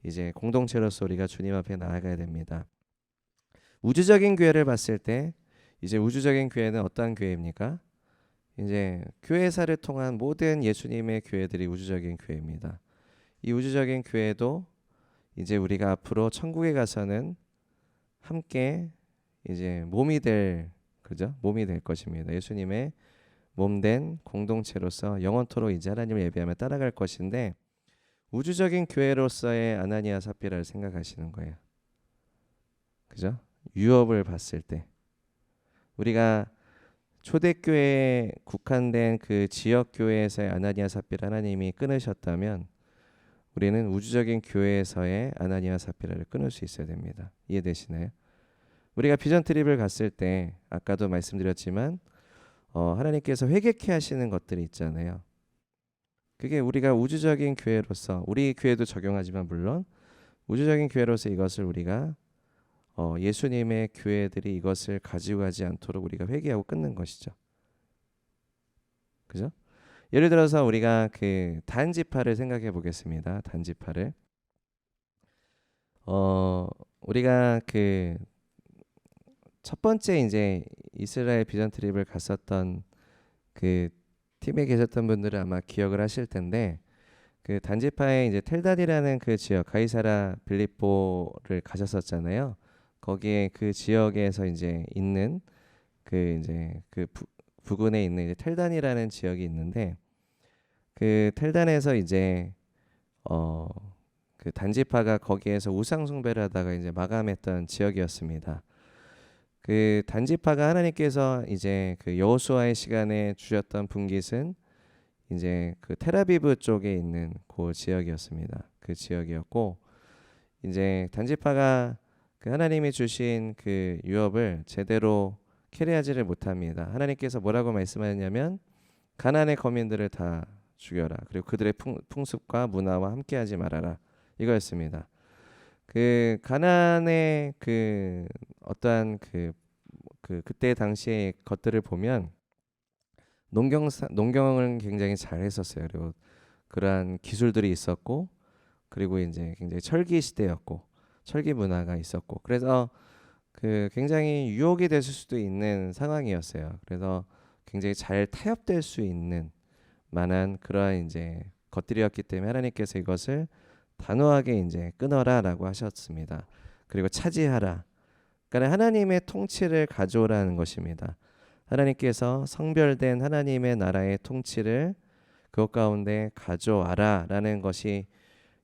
이제 공동체로서 우리가 주님 앞에 나아가야 됩니다. 우주적인 교회를 봤을 때 이제 우주적인 교회는 어떠한 교회입니까? 이제 교회사를 통한 모든 예수님의 교회들이 우주적인 교회입니다. 이 우주적인 교회도 이제 우리가 앞으로 천국에 가서는 함께 이제 몸이 될 것입니다. 예수님의 몸된 공동체로서 영원토록 이제 하나님을 예배하며 따라갈 것인데 우주적인 교회로서의 아나니아 삽비라를 생각하시는 거예요. 그죠? 유업을 봤을 때 우리가 초대교회에 국한된 그 지역교회에서의 아나니아 삽비라 하나님이 끊으셨다면 우리는 우주적인 교회에서의 아나니아 삽비라를 끊을 수 있어야 됩니다. 이해되시나요? 우리가 비전 트립을 갔을 때 아까도 말씀드렸지만 하나님께서 회개케 하시는 것들이 있잖아요. 그게 우리가 우주적인 교회로서, 우리 교회도 적용하지만 물론 우주적인 교회로서 이것을 우리가 예수님의 교회들이 이것을 가지고 가지 않도록 우리가 회개하고 끊는 것이죠. 그죠? 예를 들어서 우리가 그 단지파를 생각해 보겠습니다. 단지파를 우리가 그 첫 번째 이제 이스라엘 비전 트립을 갔었던 그 팀에 계셨던 분들은 아마 기억을 하실 텐데 그 단지파에 이제 텔단이라는 그 지역 가이사라 빌립보를 가셨었잖아요. 거기에 그 지역에서 이제 있는 부근에 있는 이제 텔단이라는 지역이 있는데 그 텔단에서 이제 그 단지파가 거기에서 우상 숭배를 하다가 이제 마감했던 지역이었습니다. 그 단지파가 하나님께서 이제 그 여호수아의 시간에 주셨던 분깃은 이제 그 텔아비브 쪽에 있는 그 지역이었습니다. 그 지역이었고 이제 단지파가 그 하나님이 주신 그 유업을 제대로 캐리하지를 못합니다. 하나님께서 뭐라고 말씀하셨냐면 가나안의 거민들을 다 죽여라. 그리고 그들의 풍습과 문화와 함께하지 말아라. 이거였습니다. 그 가나안의 그 어떠한 그때 당시의 것들을 보면 농경을 굉장히 잘 했었어요. 그리고 그러한 기술들이 있었고 그리고 이제 굉장히 철기 시대였고 철기 문화가 있었고 그래서 그 굉장히 유혹이 됐을 수도 있는 상황이었어요. 그래서 굉장히 잘 타협될 수 있는 만한 그러한 이제 것들이었기 때문에 하나님께서 이것을 단호하게 이제 끊어라라고 하셨습니다. 그리고 차지하라. 그러니까 하나님의 통치를 가져오라는 것입니다. 하나님께서 성별된 하나님의 나라의 통치를 그것 가운데 가져와라라는 것이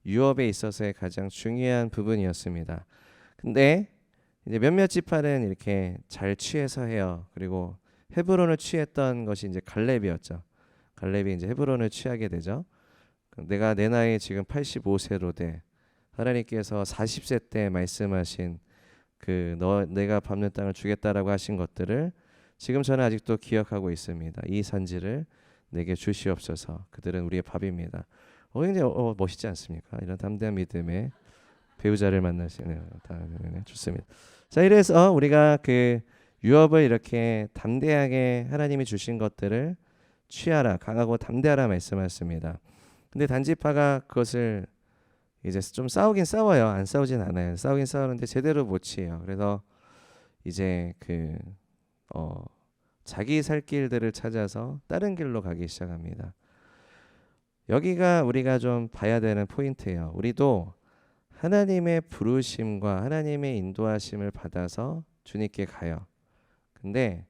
유업에 있어서의 가장 중요한 부분이었습니다. 근데 이제 몇몇 지파는 이렇게 잘 취해서 해요. 그리고 헤브론을 취했던 것이 이제 갈렙이었죠. 갈렙이 이제 헤브론을 취하게 되죠. 내가 내 나이 지금 85세로 돼. 하나님께서 40세 때 말씀하신 내가 밟는 땅을 주겠다라고 하신 것들을 지금 저는 아직도 기억하고 있습니다. 이 산지를 내게 주시옵소서. 그들은 우리의 밥입니다. 굉장히 멋있지 않습니까? 이런 담대한 믿음의 배우자를 만나시네요. 좋습니다. 자, 이래서 우리가 그 유업을 이렇게 담대하게 하나님이 주신 것들을 취하라, 강하고 담대하라 말씀하셨습니다. 근데 단지파가 그것을 이제 좀 싸우긴 싸워요. 안 싸우진 않아요. 싸우긴 싸우는데 제대로 못 취해요. 그래서 이제 자기 살 길들을 찾아서 다른 길로 가기 시작합니다. 여기가 우리가 좀 봐야 되는 포인트예요. 우리도 하나님의 부르심과 하나님의 인도하심을 받아서 주님께 가요. 근데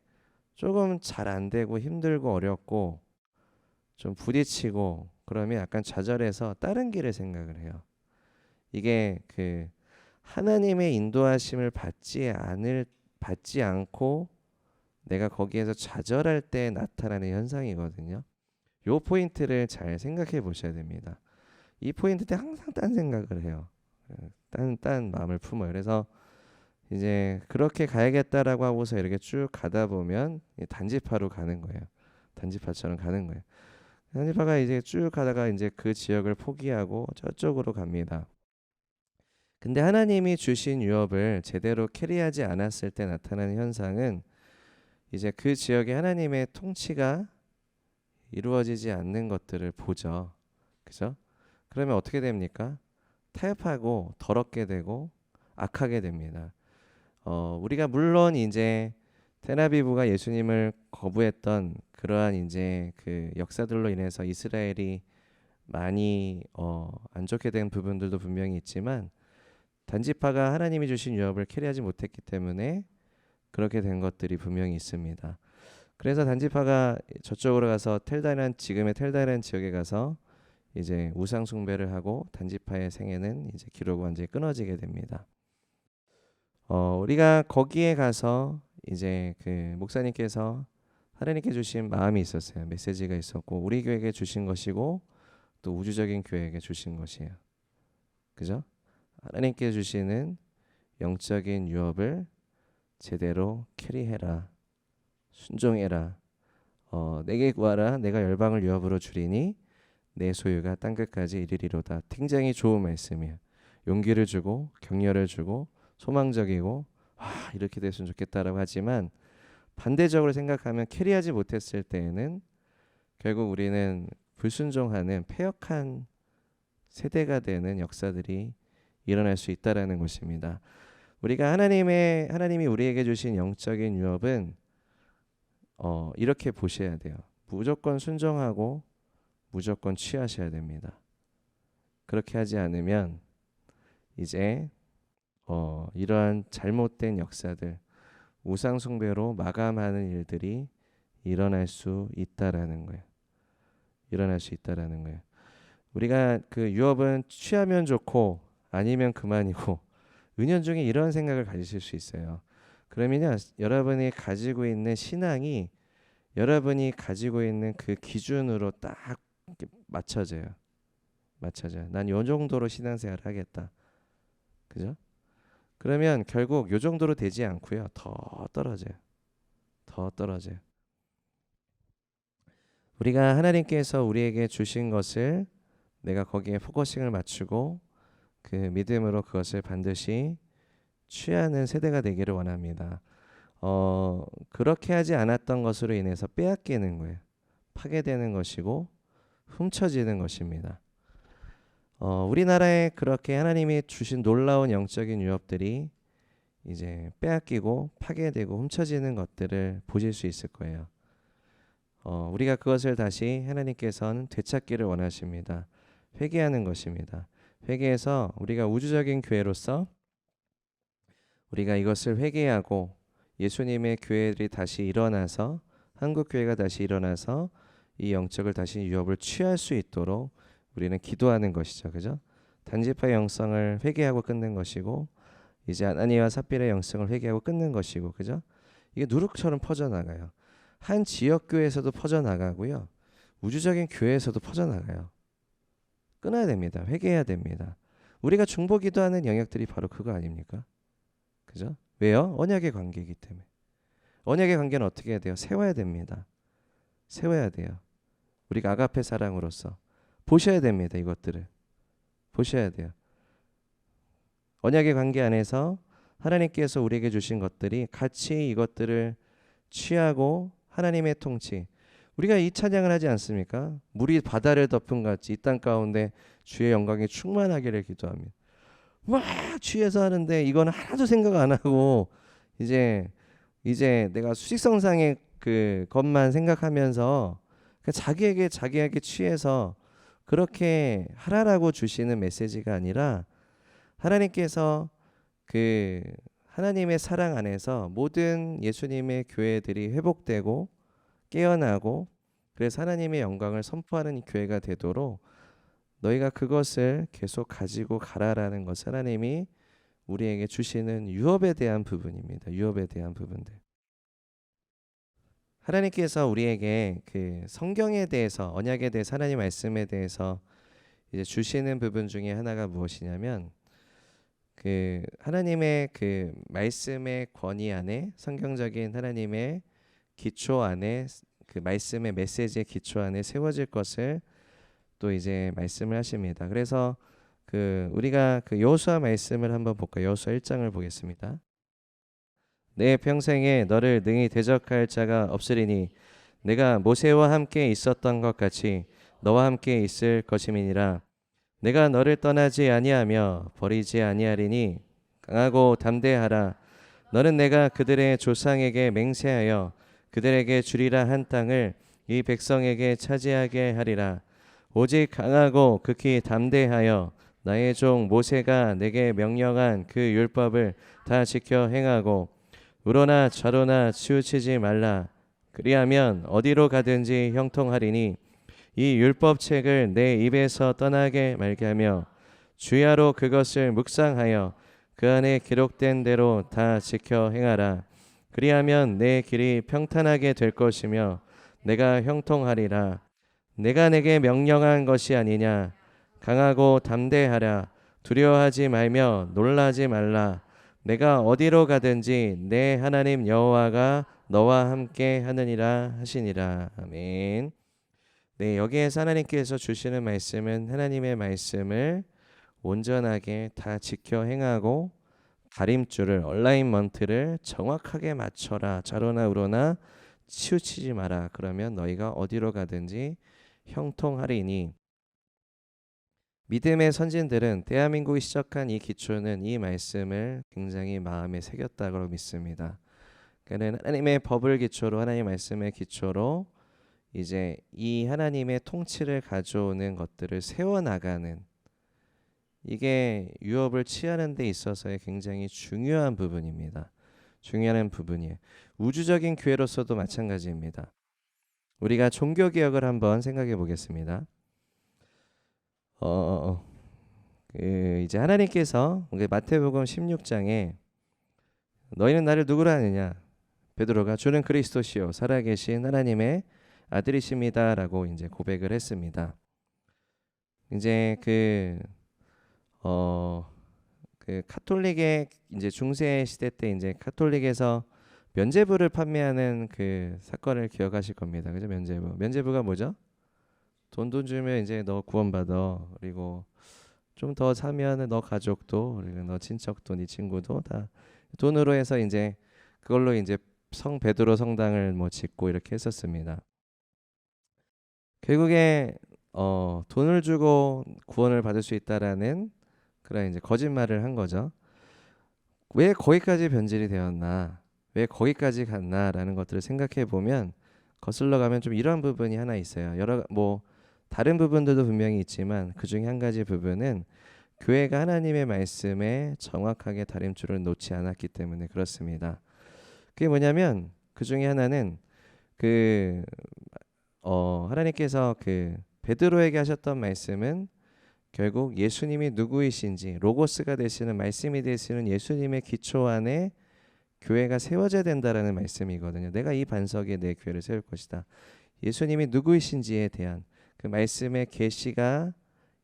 조금 잘 안 되고 힘들고 어렵고 좀 부딪히고 그러면 약간 좌절해서 다른 길을 생각을 해요. 이게 그 하나님의 인도하심을 받지 않고 내가 거기에서 좌절할 때 나타나는 현상이거든요. 요 포인트를 잘 생각해 보셔야 됩니다. 이 포인트 때 항상 딴 생각을 해요. 딴 마음을 품어요. 그래서 이제 그렇게 가야겠다라고 하고서 이렇게 쭉 가다 보면 단지파로 가는 거예요. 단지파처럼 가는 거예요. 단지파가 이제 쭉 가다가 이제 그 지역을 포기하고 저쪽으로 갑니다. 근데 하나님이 주신 유업을 제대로 캐리하지 않았을 때 나타나는 현상은 이제 그 지역에 하나님의 통치가 이루어지지 않는 것들을 보죠. 그죠? 그러면 어떻게 됩니까? 타협하고 더럽게 되고 악하게 됩니다. 우리가 물론 이제 텔아비브가 예수님을 거부했던 그러한 이제 그 역사들로 인해서 이스라엘이 많이 안 좋게 된 부분들도 분명히 있지만 단지파가 하나님이 주신 유업을 캐리하지 못했기 때문에 그렇게 된 것들이 분명히 있습니다. 그래서 단지파가 저쪽으로 가서 지금의 텔다이란 지역에 가서 이제 우상 숭배를 하고 단지파의 생애는 이제 기록 완전히 끊어지게 됩니다. 우리가 거기에 가서 이제 그 목사님께서 하나님께 주신 마음이 있었어요. 메시지가 있었고 우리 교회에게 주신 것이고 또 우주적인 교회에게 주신 것이에요. 그죠? 하나님께 주시는 영적인 유업을 제대로 캐리해라. 순종해라. 내게 구하라. 내가 열방을 유업으로 주리니 내 소유가 땅끝까지 이르리로다. 굉장히 좋은 말씀이에요. 용기를 주고 격려를 주고 소망적이고 이렇게 됐으면 좋겠다라고 하지만 반대적으로 생각하면 캐리하지 못했을 때에는 결국 우리는 불순종하는 패역한 세대가 되는 역사들이 일어날 수 있다라는 것입니다. 우리가 하나님이 우리에게 주신 영적인 유업은 이렇게 보셔야 돼요. 무조건 순종하고 무조건 취하셔야 됩니다. 그렇게 하지 않으면 이제 이러한 잘못된 역사들, 우상 숭배로 마감하는 일들이 일어날 수 있다라는 거예요. 일어날 수 있다라는 거예요. 우리가 그 유업은 취하면 좋고 아니면 그만이고 은연중에 이런 생각을 가지실 수 있어요. 그러면요, 여러분이 가지고 있는 신앙이 여러분이 가지고 있는 그 기준으로 딱 이렇게 맞춰져요. 맞춰져요. 난 요 정도로 신앙생활을 하겠다. 그죠? 그러면 결국 요 정도로 되지 않고요. 더 떨어져요. 더 떨어져요. 우리가 하나님께서 우리에게 주신 것을 내가 거기에 포커싱을 맞추고 그 믿음으로 그것을 반드시 취하는 세대가 되기를 원합니다. 그렇게 하지 않았던 것으로 인해서 빼앗기는 거예요. 파괴되는 것이고 훔쳐지는 것입니다. 우리나라에 그렇게 하나님이 주신 놀라운 영적인 유업들이 이제 빼앗기고 파괴되고 훔쳐지는 것들을 보실 수 있을 거예요. 우리가 그것을 다시 하나님께서는 되찾기를 원하십니다. 회개하는 것입니다. 회개해서 우리가 우주적인 교회로서 우리가 이것을 회개하고 예수님의 교회들이 다시 일어나서 한국 교회가 다시 일어나서 이 영적을 다시 유업을 취할 수 있도록 우리는 기도하는 것이죠. 그죠? 단지파의 영성을 회개하고 끊는 것이고 이제 아나니와 삽비라의 영성을 회개하고 끊는 것이고 그죠? 이게 누룩처럼 퍼져나가요. 한 지역 교회에서도 퍼져나가고요. 우주적인 교회에서도 퍼져나가요. 끊어야 됩니다. 회개해야 됩니다. 우리가 중보 기도하는 영역들이 바로 그거 아닙니까? 그죠? 왜요? 언약의 관계이기 때문에. 언약의 관계는 어떻게 해야 돼요? 세워야 됩니다. 세워야 돼요. 우리가 아가페 사랑으로서 보셔야 됩니다. 이것들을 보셔야 돼요. 언약의 관계 안에서 하나님께서 우리에게 주신 것들이 같이 이것들을 취하고 하나님의 통치. 우리가 이 찬양을 하지 않습니까? 물이 바다를 덮은 같이 이 땅 가운데 주의 영광이 충만하기를 기도합니다. 막 취해서 하는데 이거는 하나도 생각 안 하고 이제 내가 수직성상의 그 것만 생각하면서 자기에게 취해서 그렇게 하라라고 주시는 메시지가 아니라 하나님께서 그 하나님의 사랑 안에서 모든 예수님의 교회들이 회복되고 깨어나고 그래서 하나님의 영광을 선포하는 교회가 되도록 너희가 그것을 계속 가지고 가라라는 것을 하나님이 우리에게 주시는 유업에 대한 부분입니다. 유업에 대한 부분들. 하나님께서 우리에게 그 성경에 대해서 언약에 대해서 하나님 말씀에 대해서 이제 주시는 부분 중에 하나가 무엇이냐면 그 하나님의 그 말씀의 권위 안에 성경적인 하나님의 기초 안에 그 말씀의 메시지의 기초 안에 세워질 것을 또 이제 말씀을 하십니다. 그래서 그 우리가 그 여호수아 말씀을 한번 볼까요? 여호수아 1장을 보겠습니다. 내 평생에 너를 능히 대적할 자가 없으리니 내가 모세와 함께 있었던 것 같이 너와 함께 있을 것임이니라. 내가 너를 떠나지 아니하며 버리지 아니하리니 강하고 담대하라. 너는 내가 그들의 조상에게 맹세하여 그들에게 주리라 한 땅을 이 백성에게 차지하게 하리라. 오직 강하고 극히 담대하여 나의 종 모세가 내게 명령한 그 율법을 다 지켜 행하고 우로나 좌로나 치우치지 말라. 그리하면 어디로 가든지 형통하리니 이 율법책을 내 입에서 떠나게 말게 하며 주야로 그것을 묵상하여 그 안에 기록된 대로 다 지켜 행하라. 그리하면 내 길이 평탄하게 될 것이며 내가 형통하리라. 내가 내게 명령한 것이 아니냐. 강하고 담대하라. 두려워하지 말며 놀라지 말라. 내가 어디로 가든지 내 하나님 여호와가 너와 함께 하느니라 하시니라. 아멘. 네, 여기에서 하나님께서 주시는 말씀은 하나님의 말씀을 온전하게 다 지켜 행하고 다림줄을 얼라인먼트를 정확하게 맞춰라. 좌로나 우로나 치우치지 마라. 그러면 너희가 어디로 가든지 형통하리니. 믿음의 선진들은 대한민국이 시작한 이 기초는 이 말씀을 굉장히 마음에 새겼다고 믿습니다. 그는 하나님의 법을 기초로 하나님의 말씀의 기초로 이제 이 하나님의 통치를 가져오는 것들을 세워나가는 이게 유업을 취하는 데 있어서의 굉장히 중요한 부분입니다. 중요한 부분이에요. 우주적인 교회로서도 마찬가지입니다. 우리가 종교 개혁을 한번 생각해 보겠습니다. 이제 하나님께서 마태복음 16장에 너희는 나를 누구라 하느냐? 베드로가 주는 그리스도시요 살아계신 하나님의 아들이십니다라고 이제 고백을 했습니다. 이제 그 카톨릭의 이제 중세 시대 때 이제 카톨릭에서 면죄부를 판매하는 그 사건을 기억하실 겁니다. 그죠? 면죄부. 면죄부가 뭐죠? 돈 주면 이제 너 구원받아. 그리고 좀 더 사면은 너 가족도 그리고 너 친척도 네 친구도 다 돈으로 해서 이제 그걸로 이제 성 베드로 성당을 뭐 짓고 이렇게 했었습니다. 결국에 돈을 주고 구원을 받을 수 있다라는 그런 이제 거짓말을 한 거죠. 왜 거기까지 변질이 되었나? 왜 거기까지 갔나라는 것들을 생각해 보면 거슬러 가면 좀 이런 부분이 하나 있어요. 여러 뭐 다른 부분들도 분명히 있지만 그 중에 한 가지 부분은 교회가 하나님의 말씀에 정확하게 다림줄을 놓지 않았기 때문에 그렇습니다. 그게 뭐냐면 그 중에 하나는 그 하나님께서 그 베드로에게 하셨던 말씀은 결국 예수님이 누구이신지 로고스가 되시는 말씀이 되시는 예수님의 기초 안에 교회가 세워져야 된다라는 말씀이거든요. 내가 이 반석에 내 교회를 세울 것이다. 예수님이 누구이신지에 대한 그 말씀의 계시가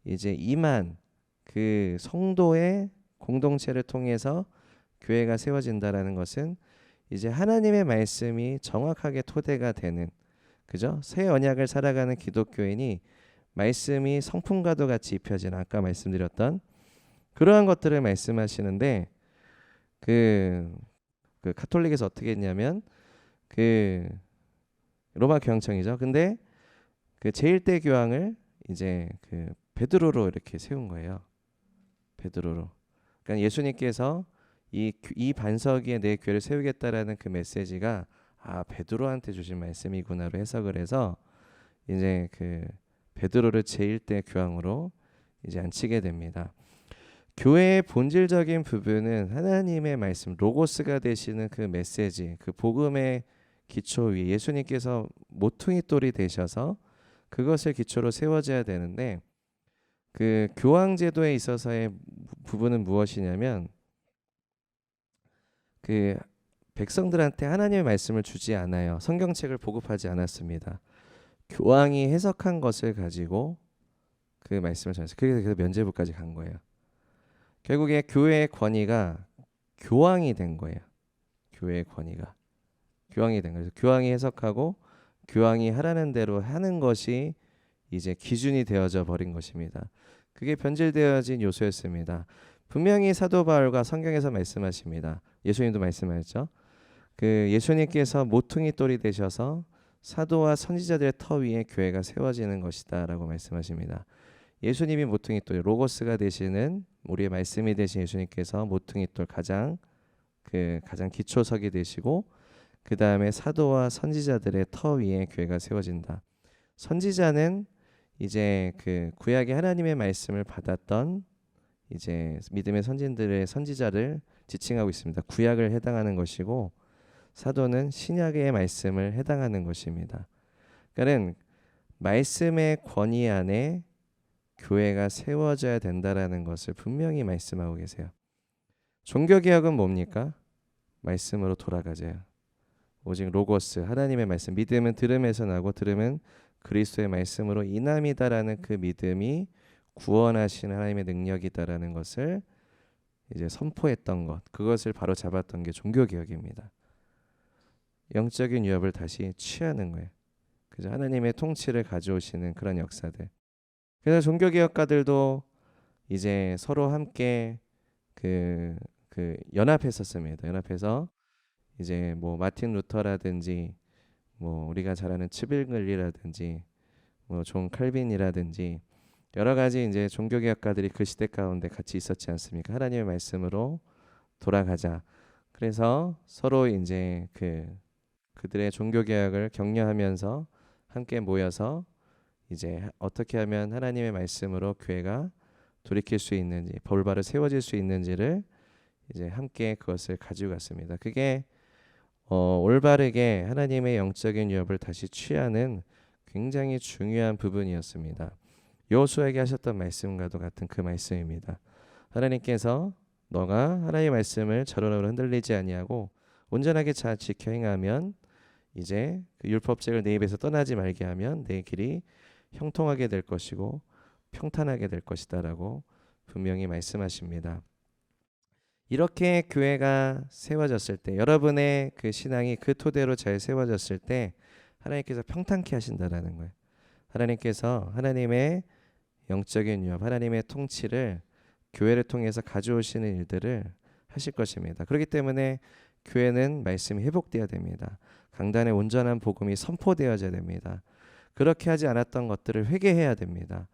이제 임한 그 성도의 공동체를 통해서 교회가 세워진다라는 것은 이제 하나님의 말씀이 정확하게 토대가 되는 그죠? 새 언약을 살아가는 기독교인이 말씀이 성품과도 같이 입혀지는 아까 말씀드렸던 그러한 것들을 말씀하시는데 그 카톨릭에서 어떻게 했냐면 그 로마 교황청이죠. 근데 그 제1대 교황을 이제 그 베드로로 이렇게 세운 거예요. 베드로로. 그러니까 예수님께서 이 반석 위에 내 교회를 세우겠다라는 그 메시지가 베드로한테 주신 말씀이구나로 해석을 해서 이제 그 베드로를 제1대 교황으로 이제 앉히게 됩니다. 교회의 본질적인 부분은 하나님의 말씀, 로고스가 되시는 그 메시지, 그 복음의 기초 위에 예수님께서 모퉁이 돌이 되셔서 그것을 기초로 세워져야 되는데 그 교황 제도에 있어서의 부분은 무엇이냐면 그 백성들한테 하나님의 말씀을 주지 않아요. 성경책을 보급하지 않았습니다. 교황이 해석한 것을 가지고 그 말씀을 전했어요. 그래서 면죄부까지 간 거예요. 결국에 교회의 권위가 교황이 된 거예요. 교회의 권위가 교황이 된 거예요. 교황이 해석하고 교황이 하라는 대로 하는 것이 이제 기준이 되어져 버린 것입니다. 그게 변질되어진 요소였습니다. 분명히 사도 바울과 성경에서 말씀하십니다. 예수님도 말씀하셨죠. 그 예수님께서 모퉁이 돌이 되셔서 사도와 선지자들의 터 위에 교회가 세워지는 것이다라고 말씀하십니다. 예수님이 모퉁이 돌, 로고스가 되시는 우리의 말씀이 되신 예수님께서 모퉁이 돌 가장 기초석이 되시고 그 다음에 사도와 선지자들의 터 위에 교회가 세워진다. 선지자는 이제 그 구약의 하나님의 말씀을 받았던 이제 믿음의 선진들의 선지자를 지칭하고 있습니다. 구약을 해당하는 것이고 사도는 신약의 말씀을 해당하는 것입니다. 그러니까 말씀의 권위 안에 교회가 세워져야 된다라는 것을 분명히 말씀하고 계세요. 종교개혁은 뭡니까? 말씀으로 돌아가자요. 오직 로고스 하나님의 말씀, 믿음은 들음에서 나고 들음은 그리스도의 말씀으로 인함이다라는 그 믿음이 구원하신 하나님의 능력이다라는 것을 이제 선포했던 것, 그것을 바로 잡았던 게 종교개혁입니다. 영적인 유업을 다시 취하는 거예요. 그죠? 하나님의 통치를 가져오시는 그런 역사들. 그래서 종교개혁가들도 이제 서로 함께 그 연합했었습니다. 연합해서 이제 뭐 마틴 루터라든지 뭐 우리가 잘 아는 츠빌글리라든지 뭐 존 칼빈이라든지 여러 가지 이제 종교개혁가들이 그 시대 가운데 같이 있었지 않습니까? 하나님의 말씀으로 돌아가자. 그래서 서로 이제 그들의 종교개혁을 격려하면서 함께 모여서 이제 어떻게 하면 하나님의 말씀으로 교회가 돌이킬 수 있는지, 올바로 세워질 수 있는지를 이제 함께 그것을 가지고 갔습니다. 그게 올바르게 하나님의 영적인 유업을 다시 취하는 굉장히 중요한 부분이었습니다. 여호수아에게 하셨던 말씀과도 같은 그 말씀입니다. 하나님께서 너가 하나님의 말씀을 저런으로 흔들리지 아니하고 온전하게 잘 지켜 행하면 이제 그 율법책을 내 입에서 떠나지 말게 하면 내 길이 형통하게 될 것이고 평탄하게 될 것이다라고 분명히 말씀하십니다. 이렇게 교회가 세워졌을 때 여러분의 그 신앙이 그 토대로 잘 세워졌을 때 하나님께서 평탄케 하신다라는 거예요. 하나님께서 하나님의 영적인 유업, 하나님의 통치를 교회를 통해서 가져오시는 일들을 하실 것입니다. 그렇기 때문에 교회는 말씀이 회복되어야 됩니다. 강단의 온전한 복음이 선포되어야 됩니다. 그렇게 하지 않았던 것들을 회개해야 됩니다.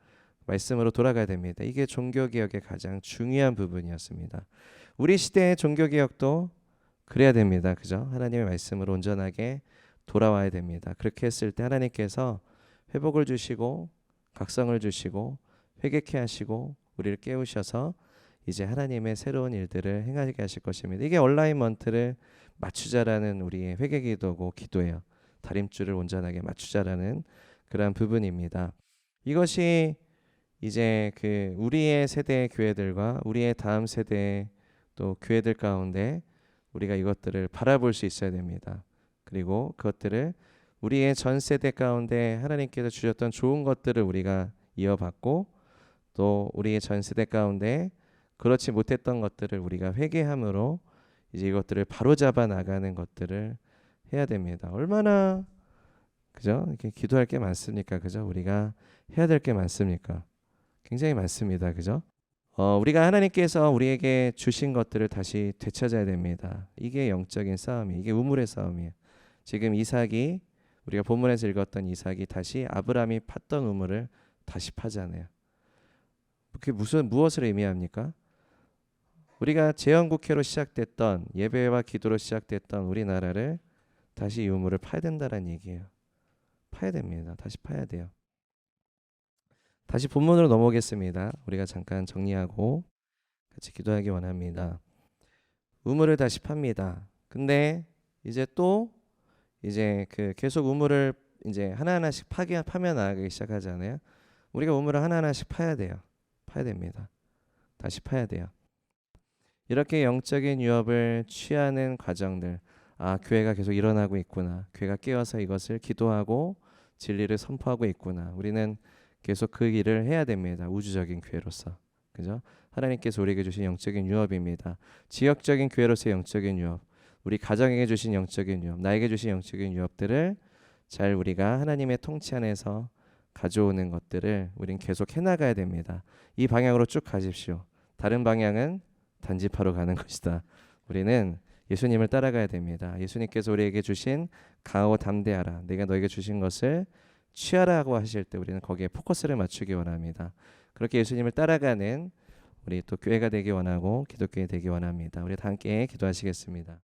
말씀으로 돌아가야 됩니다. 이게 종교개혁의 가장 중요한 부분이었습니다. 우리 시대의 종교개혁도 그래야 됩니다. 그죠? 하나님의 말씀으로 온전하게 돌아와야 됩니다. 그렇게 했을 때 하나님께서 회복을 주시고 각성을 주시고 회개케 하시고 우리를 깨우셔서 이제 하나님의 새로운 일들을 행하게 하실 것입니다. 이게 얼라인먼트를 맞추자라는 우리의 회개기도고 기도예요. 다림줄을 온전하게 맞추자라는 그러한 부분입니다. 이것이 이제 그 우리의 세대의 교회들과 우리의 다음 세대의 또 교회들 가운데 우리가 이것들을 바라볼 수 있어야 됩니다. 그리고 그것들을 우리의 전 세대 가운데 하나님께서 주셨던 좋은 것들을 우리가 이어받고 또 우리의 전 세대 가운데 그렇지 못했던 것들을 우리가 회개함으로 이제 이것들을 바로잡아 나가는 것들을 해야 됩니다. 얼마나 그죠? 이렇게 기도할 게 많습니까? 그죠? 우리가 해야 될 게 많습니까? 굉장히 많습니다. 그죠? 우리가 하나님께서 우리에게 주신 것들을 다시 되찾아야 됩니다. 이게 영적인 싸움이에요. 이게 우물의 싸움이에요. 지금 이삭이 우리가 본문에서 읽었던 이삭이 다시 아브라함이 팠던 우물을 다시 파잖아요. 그게 무엇을 의미합니까? 우리가 재헌국회로 시작됐던 예배와 기도로 시작됐던 우리나라를 다시 이 우물을 파야 된다는 얘기예요. 파야 됩니다. 다시 파야 돼요. 다시 본문으로 넘어오겠습니다. 우리가 잠깐 정리하고 같이 기도하기 원합니다. 우물을 다시 팝니다. 근데 이제 또 이제 그 계속 우물을 이제 하나하나씩 파며 나가기 시작하잖아요. 우리가 우물을 하나하나씩 파야 돼요. 파야 됩니다. 다시 파야 돼요. 이렇게 영적인 유업을 취하는 과정들, 교회가 계속 일어나고 있구나. 교회가 깨어서 이것을 기도하고 진리를 선포하고 있구나. 우리는 계속 그 일을 해야 됩니다. 우주적인 교회로서. 그죠? 하나님께서 우리에게 주신 영적인 유업입니다. 지역적인 교회로서의 영적인 유업, 우리 가정에게 주신 영적인 유업, 나에게 주신 영적인 유업들을 잘 우리가 하나님의 통치 안에서 가져오는 것들을 우린 계속 해나가야 됩니다. 이 방향으로 쭉 가십시오. 다른 방향은 단지파로 가는 것이다. 우리는 예수님을 따라가야 됩니다. 예수님께서 우리에게 주신 강하고 담대하라, 내가 너에게 주신 것을 취하라고 하실 때 우리는 거기에 포커스를 맞추기 원합니다. 그렇게 예수님을 따라가는 우리 또 교회가 되기 원하고 기독교회 되기 원합니다. 우리 다 함께 기도하시겠습니다.